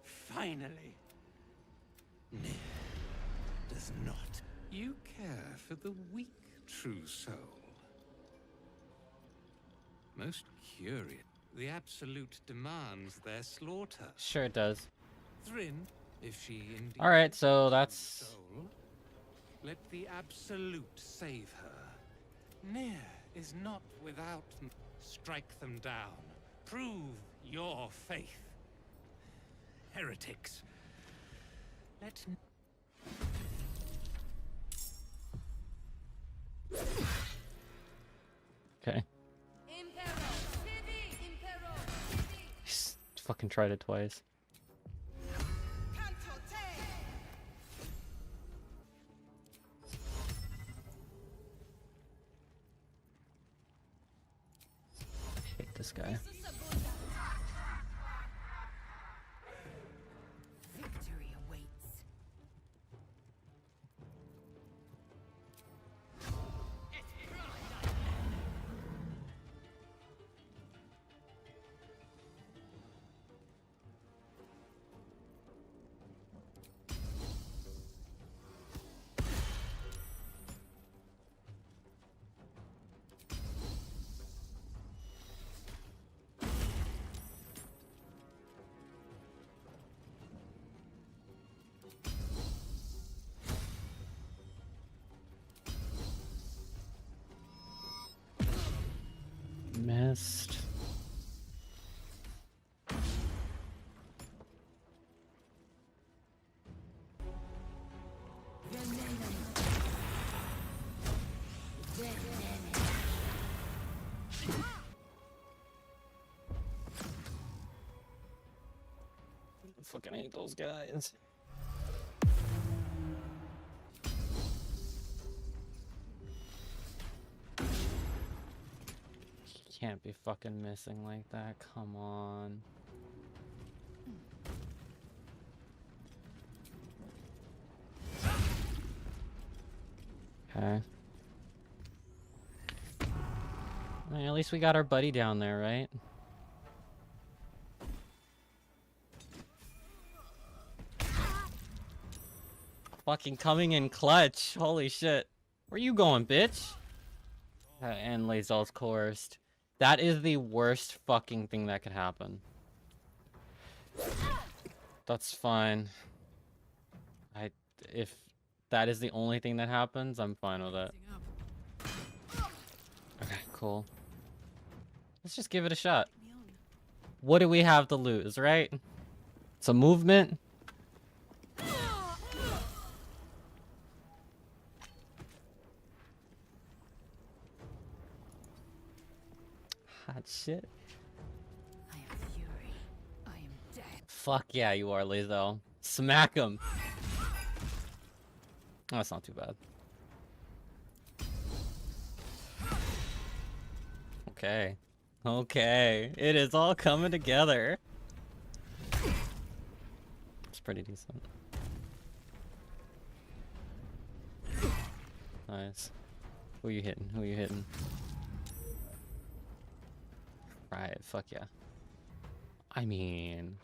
Finally. Does not. You care for the weak, true soul. Most curious. The Absolute demands their slaughter. Sure it does. Thrin, if she indeed. Alright, so that's... soul, let the Absolute save her. Nier is not without. Strike them down. Prove your faith. Heretics. Let. Okay. He's fucking tried it twice. I hate this guy. Victory awaits. Missed. I fucking hate those guys. Can't be fucking missing like that. Come on. Okay. Well, at least we got our buddy down there, right? Fucking coming in clutch. Holy shit. Where you going, bitch? And Lae'zel's coerced. That is the worst fucking thing that could happen. That's fine. If that is the only thing that happens, I'm fine with it. Okay, cool. Let's just give it a shot. What do we have to lose, right? Some movement. Hot shit. I am fury. I am dead. Fuck yeah, you are, Lae'zel. Smack him. Oh, that's not too bad. Okay. Okay. It is all coming together. It's pretty decent. Nice. Who are you hitting? Who are you hitting? Right, fuck yeah. I mean...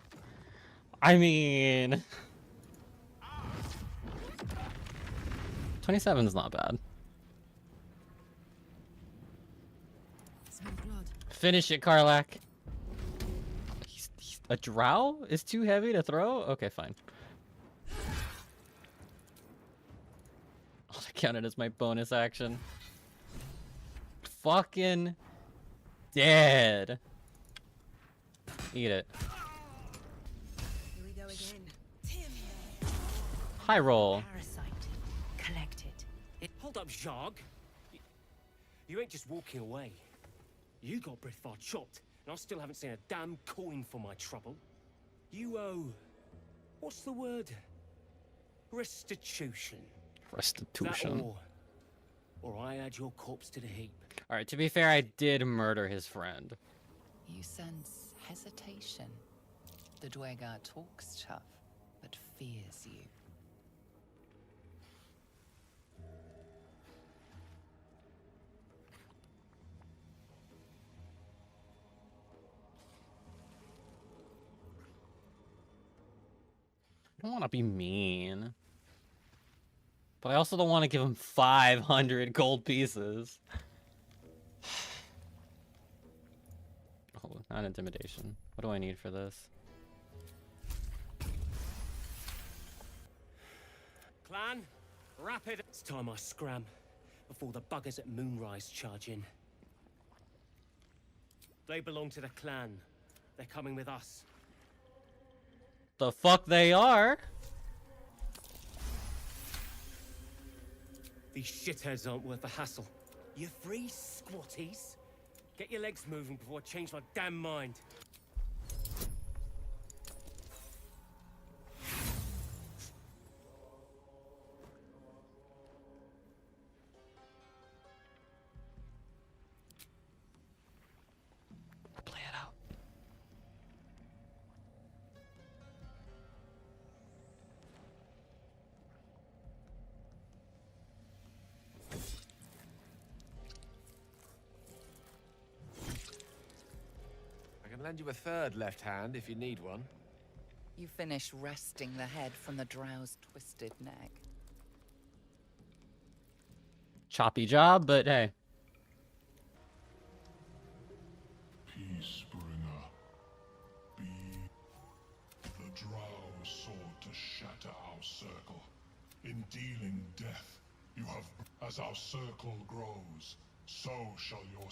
27 is not bad. Finish it, Karlach. He's a drow is too heavy to throw? Okay, fine. Oh, that counted as my bonus action. Fucking dead. Eat it. Here we go again. High roll. Parasite. Collect it. Hold up, Zharg. You ain't just walking away. You got Brithvar chopped, and I still haven't seen a damn coin for my trouble. You owe... what's the word? Restitution. Restitution. That or I add your corpse to the heap. Alright, to be fair, I did murder his friend. You sense hesitation. The Dwegar talks tough, but fears you. I don't want to be mean. But I also don't want to give him 500 gold pieces. Oh, not intimidation. What do I need for this? Clan, rapid. It's time I scram before the buggers at Moonrise charge in. They belong to the clan. They're coming with us. The fuck they are? These shitheads aren't worth the hassle. You three squatties? Get your legs moving before I change my damn mind. Play it out. I can lend you a third left hand if you need one. You finish wresting the head from the drow's twisted neck. Choppy job, but hey. Peacebringer, be the drow sought to shatter our circle. In dealing death, you have... As our circle grows, so shall your...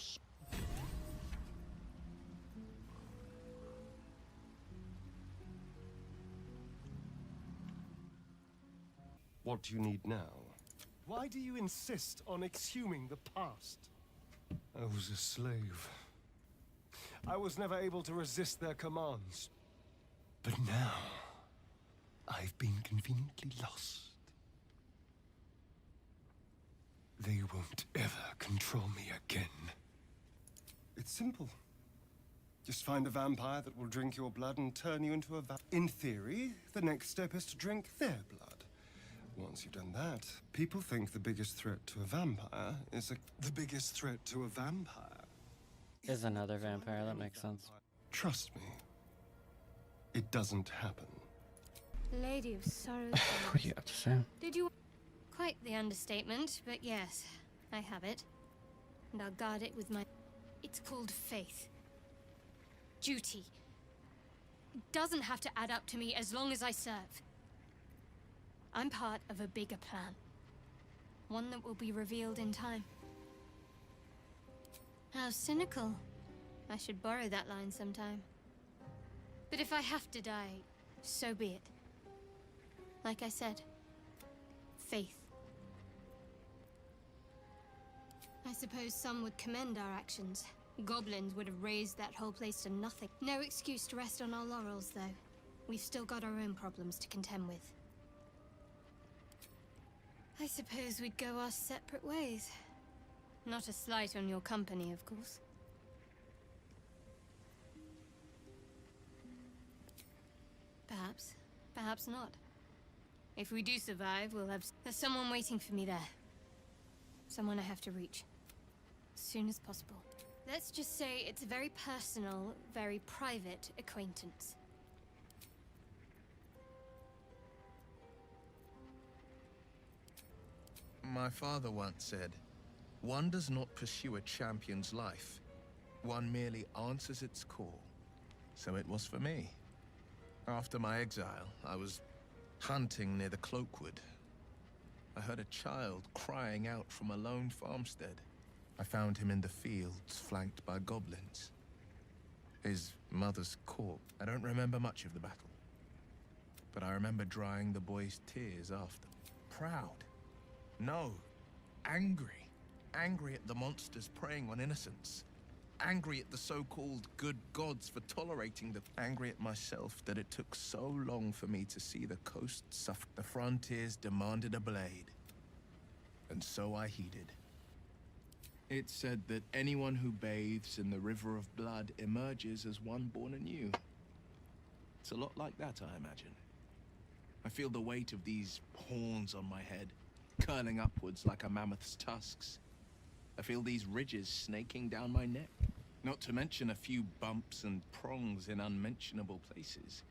What do you need now? Why do you insist on exhuming the past? I was a slave. I was never able to resist their commands. But now, I've been conveniently lost. They won't ever control me again. It's simple. Just find a vampire that will drink your blood and turn you into a In theory, the next step is to drink their blood. Once you've done that, people think the biggest threat to a vampire is the biggest threat to a vampire Is another vampire, that makes sense. Trust me, it doesn't happen. Lady of Sorrows. What do you have to say? Did you? Quite the understatement, but yes, I have it. And I'll guard it with my... It's called faith. Duty. It doesn't have to add up to me as long as I serve. I'm part of a bigger plan. One that will be revealed in time. How cynical. I should borrow that line sometime. But if I have to die, so be it. Like I said, faith. I suppose some would commend our actions. Goblins would have razed that whole place to nothing. No excuse to rest on our laurels, though. We've still got our own problems to contend with. I suppose we'd go our separate ways. Not a slight on your company, of course. Perhaps. Perhaps not. If we do survive, we'll have... There's someone waiting for me there. Someone I have to reach. As soon as possible. Let's just say it's a very personal, very private acquaintance. My father once said, one does not pursue a champion's life. One merely answers its call. So it was for me. After my exile, I was hunting near the Cloakwood. I heard a child crying out from a lone farmstead. I found him in the fields, flanked by goblins. His mother's corpse. I don't remember much of the battle. But I remember drying the boy's tears after. Proud. No. Angry. Angry at the monsters preying on innocents. Angry at the so-called good gods for tolerating the... Angry at myself that it took so long for me to see the coast suffer. The frontiers demanded a blade. And so I heeded. It said that anyone who bathes in the river of blood emerges as one born anew. It's a lot like that, I imagine. I feel the weight of these horns on my head, curling upwards like a mammoth's tusks. I feel these ridges snaking down my neck. Not to mention a few bumps and prongs in unmentionable places.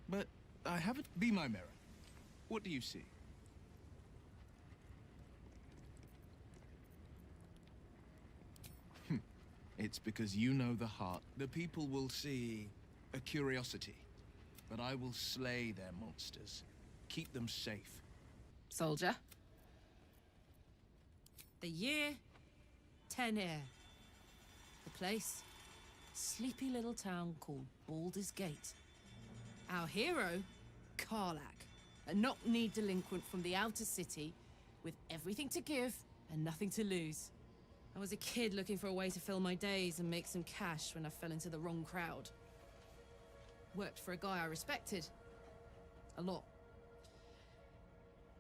But I haven't... Be my mirror. What do you see? It's because you know the heart. The people will see a curiosity, but I will slay their monsters. Keep them safe. Soldier. The year, 10 air. The place, sleepy little town called Baldur's Gate. Our hero, Karlach, a knock-kneed delinquent from the outer city with everything to give and nothing to lose. I was a kid looking for a way to fill my days and make some cash when I fell into the wrong crowd. Worked for a guy I respected. A lot.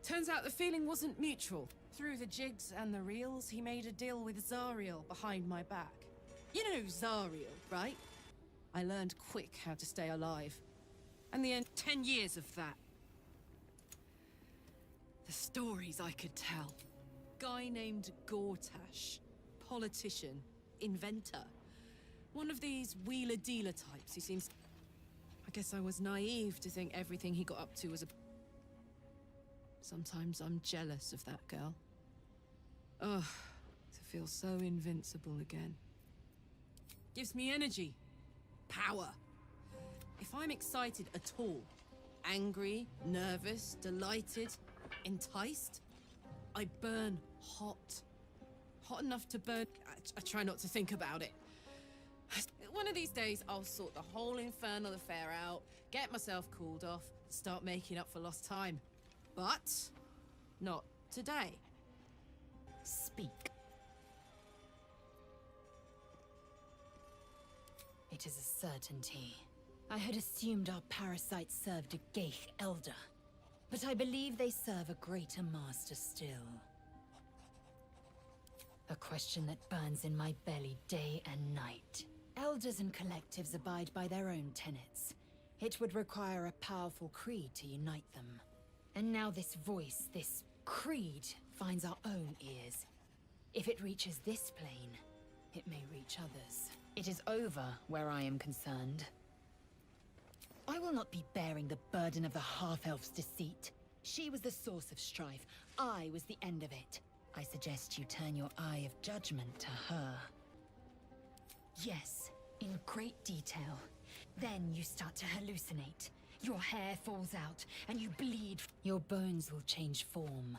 Turns out the feeling wasn't mutual. Through the jigs and the reels, he made a deal with Zariel behind my back. You know Zariel, right? I learned quick how to stay alive. And the end, 10 years of that. The stories I could tell. Guy named Gortash. Politician. Inventor. One of these wheeler-dealer types who seems... I guess I was naive to think everything he got up to was a... Sometimes I'm jealous of that girl. Ugh, to feel so invincible again. Gives me energy. Power. If I'm excited at all, angry, nervous, delighted, enticed, I burn hot. Hot enough to burn... I try not to think about it. One of these days, I'll sort the whole infernal affair out, get myself cooled off, start making up for lost time. But not today. Speak. It is a certainty. I had assumed our parasites served a Geich elder, but I believe they serve a greater master still. A question that burns in my belly day and night. Elders and collectives abide by their own tenets. It would require a powerful creed to unite them. And now this voice, this creed, finds our own ears. If it reaches this plane, it may reach others. It is over where I am concerned. I will not be bearing the burden of the half-elf's deceit. She was the source of strife. I was the end of it. I suggest you turn your eye of judgment to her. Yes, in great detail. Then you start to hallucinate. Your hair falls out, and you bleed. Your bones will change form.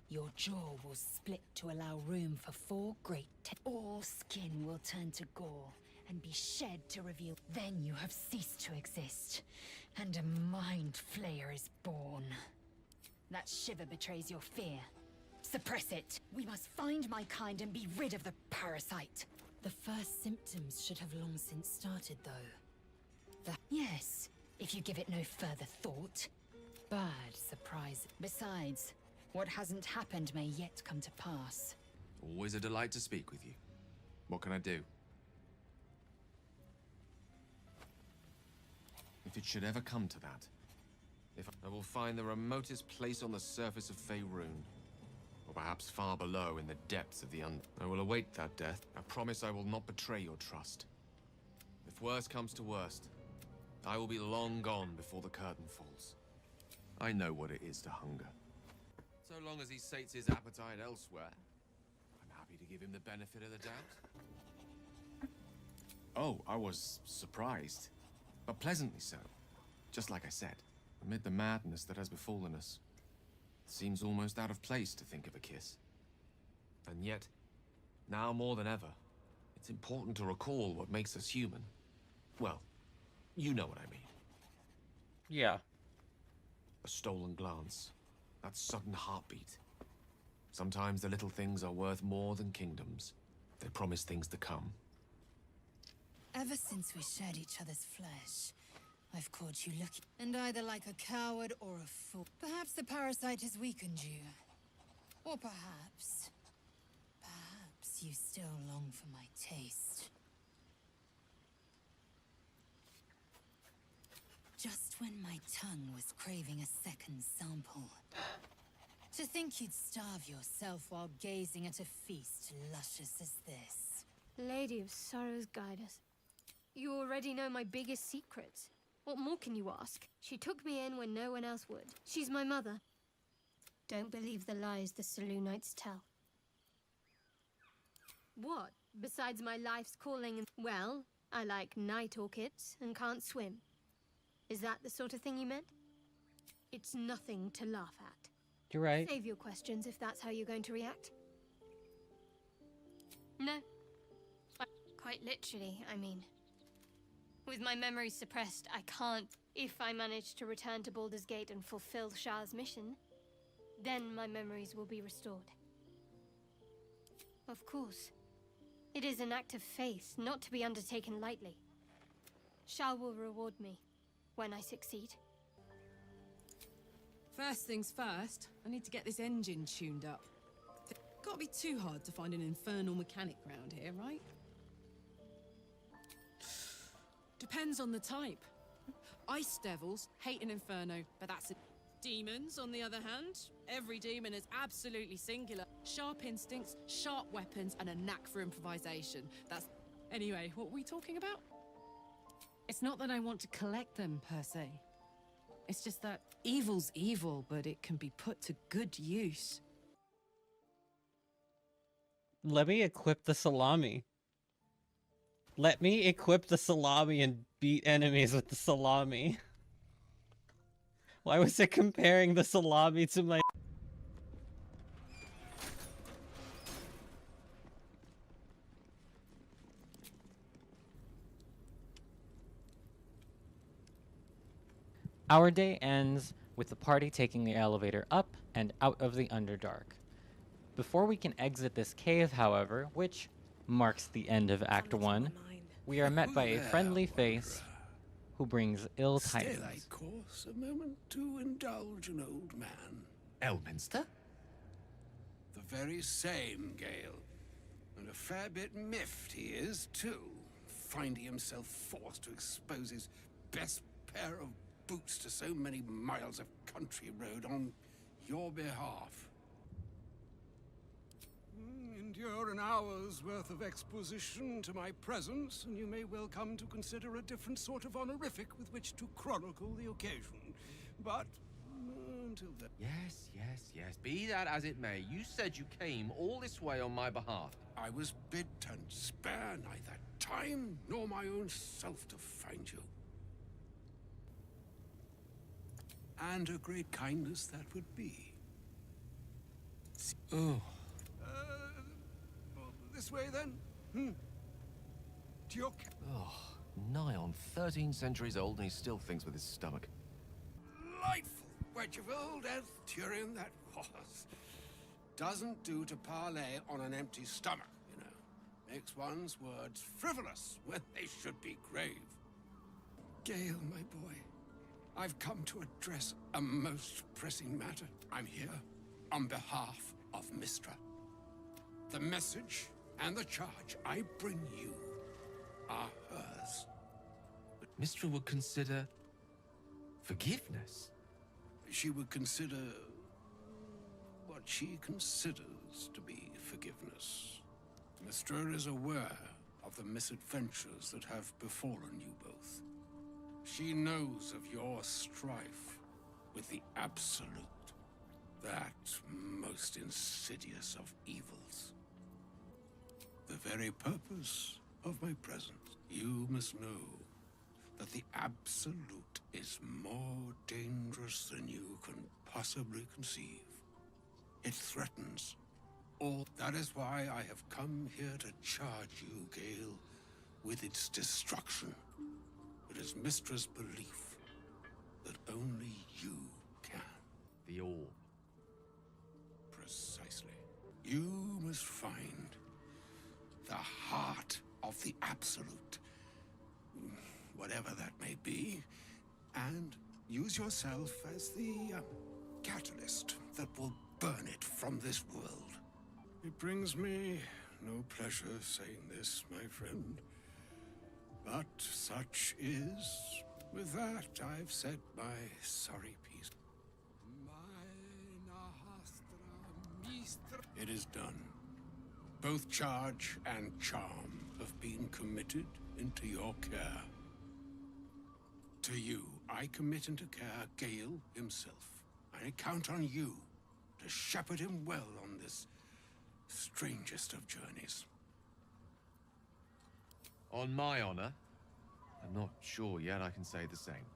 Your jaw will split to allow room for 4 great all skin will turn to gore and be shed to reveal. Then you have ceased to exist, and a mind flayer is born. That shiver betrays your fear. Suppress it. We must find my kind and be rid of the parasite. The first symptoms should have long since started, though. Yes, if you give it no further thought. Bad surprise. Besides, what hasn't happened may yet come to pass. Always a delight to speak with you. What can I do? If it should ever come to that, if I will find the remotest place on the surface of Faerun, or perhaps far below in the depths of the I will await that death. I promise I will not betray your trust. If worst comes to worst, I will be long gone before the curtain falls. I know what it is to hunger. So long as he sates his appetite elsewhere, I'm happy to give him the benefit of the doubt. Oh, I was surprised, but pleasantly so. Just like I said, amid the madness that has befallen us, it seems almost out of place to think of a kiss. And yet, now more than ever, it's important to recall what makes us human. Well, you know what I mean. Yeah. A stolen glance, that sudden heartbeat. Sometimes the little things are worth more than kingdoms. They promise things to come. Ever since we shared each other's flesh, I've caught you looking, and either like a coward or a fool. Perhaps the parasite has weakened you. Or perhaps you still long for my taste. Just when my tongue was craving a second sample. To think you'd starve yourself while gazing at a feast luscious as this. Lady of Sorrows, guide us. You already know my biggest secret. What more can you ask? She took me in when no one else would. She's my mother. Don't believe the lies the Selûnites tell. What? Besides my life's calling? Well, I like night orchids and can't swim. Is that the sort of thing you meant? It's nothing to laugh at. You're right. Save your questions if that's how you're going to react. No. Quite literally, I mean. With my memories suppressed, I can't. If I manage to return to Baldur's Gate and fulfill Shah's mission, then my memories will be restored. Of course. It is an act of faith, not to be undertaken lightly. Shah will reward me when I succeed. First things first, I need to get this engine tuned up. Can't be too hard to find an infernal mechanic round here, right? Depends on the type. Ice devils hate an inferno, but that's it. Demons, on the other hand, every demon is absolutely singular. Sharp instincts, sharp weapons, and a knack for improvisation. That's... Anyway, what were we talking about? It's not that I want to collect them, per se. It's just that evil's evil, but it can be put to good use. Let me equip the salami. Let me equip the salami and beat enemies with the salami. Why was it comparing the salami to my... Our day ends with the party taking the elevator up and out of the Underdark. Before we can exit this cave, however, which marks the end of Act 1, we are met by a friendly face who brings ill tidings. Still, I course a moment to indulge an old man. Elminster? The very same, Gale. And a fair bit miffed he is, too, finding himself forced to expose his best pair of boots to so many miles of country road on your behalf. Procure an hour's worth of exposition to my presence, and you may well come to consider a different sort of honorific with which to chronicle the occasion. But until then... Yes. Be that as it may, you said you came all this way on my behalf. I was bid and spare neither time nor my own self to find you. And a great kindness that would be. Oh. This way then? To your... Oh, nigh on 13 centuries old and he still thinks with his stomach. Delightful wedge of old Arthurian that was. Doesn't do to parley on an empty stomach, you know. Makes one's words frivolous when they should be grave. Gale, my boy, I've come to address a most pressing matter. I'm here on behalf of Mystra. The message and the charge I bring you are hers. But Mystra would consider forgiveness. She would consider what she considers to be forgiveness. Mystra is aware of the misadventures that have befallen you both. She knows of your strife with the Absolute, that most insidious of evils. The very purpose of my presence. You must know that the Absolute is more dangerous than you can possibly conceive. It threatens all. That is why I have come here to charge you, Gale, with its destruction. It is Mystra's belief that only you can. The orb. Precisely. You must find the heart of the Absolute, whatever that may be, and use yourself as the catalyst that will burn it from this world. It brings me no pleasure saying this, my friend, but such is. With that, I've said my sorry piece. It is done. Both charge and charm have been committed into your care. To you, I commit into care Gale himself. I count on you to shepherd him well on this strangest of journeys. On my honor, I'm not sure yet I can say the same.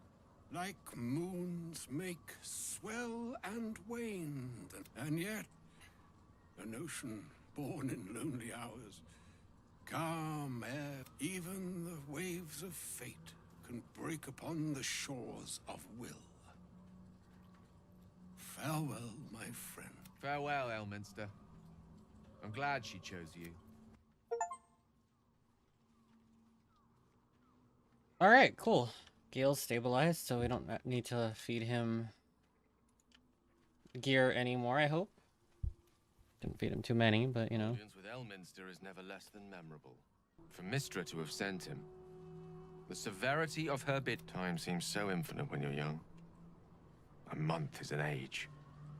Like moons make swell and wane, and yet an ocean born in lonely hours, calm air, even the waves of fate can break upon the shores of will. Farewell, my friend. Farewell, Elminster. I'm glad she chose you. Alright, cool. Gale's stabilized, so we don't need to feed him gear anymore, I hope. Didn't feed him too many, but you know. Experience with Elminster is never less than memorable. For Mystra to have sent him, the severity of her bid time seems so infinite when you're young. A month is an age.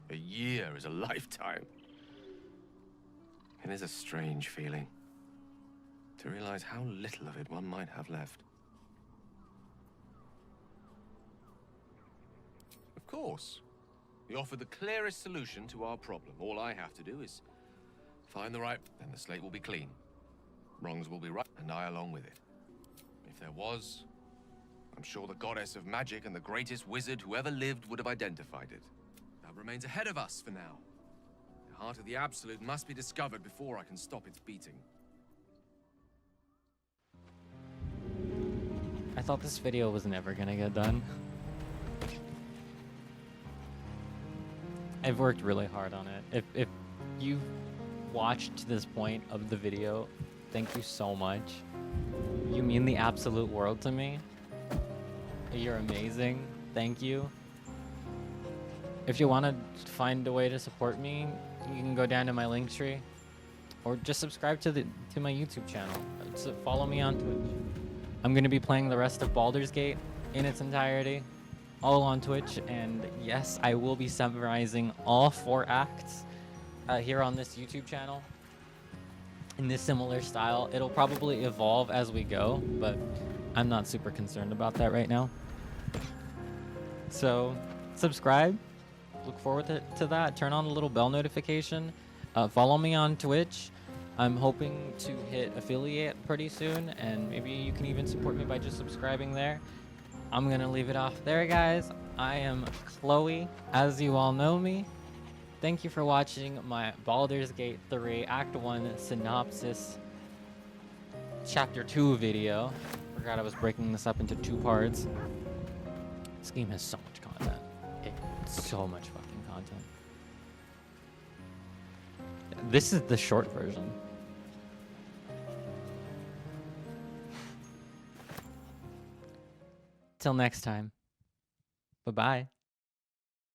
A year is a lifetime. It is a strange feeling to realize how little of it one might have left. Of course, we offer the clearest solution to our problem. All I have to do is find the right, then the slate will be clean. Wrongs will be right, and I along with it. If there was, I'm sure the goddess of magic and the greatest wizard who ever lived would have identified it. That remains ahead of us for now. The heart of the Absolute must be discovered before I can stop its beating. I thought this video was never gonna get done. I've worked really hard on it. If you've watched to this point of the video, thank you so much. You mean the absolute world to me. You're amazing. Thank you. If you want to find a way to support me, you can go down to my link tree, or just subscribe to my YouTube channel. So follow me on Twitch. I'm going to be playing the rest of Baldur's Gate in its entirety, all on Twitch, and yes, I will be summarizing all 4 acts here on this YouTube channel. in this similar style. It'll probably evolve as we go, but I'm not super concerned about that right now. So subscribe, look forward to that. Turn on the little bell notification. Follow me on Twitch. I'm hoping to hit affiliate pretty soon, and maybe you can even support me by just subscribing there. I'm gonna leave it off there, guys. I am Chloe, as you all know me. Thank you for watching my Baldur's Gate 3 Act 1 Synopsis Chapter 2 video. Forgot I was breaking this up into 2 parts. This game has so much content. So much fucking content. This is the short version. Till next time. Bye-bye.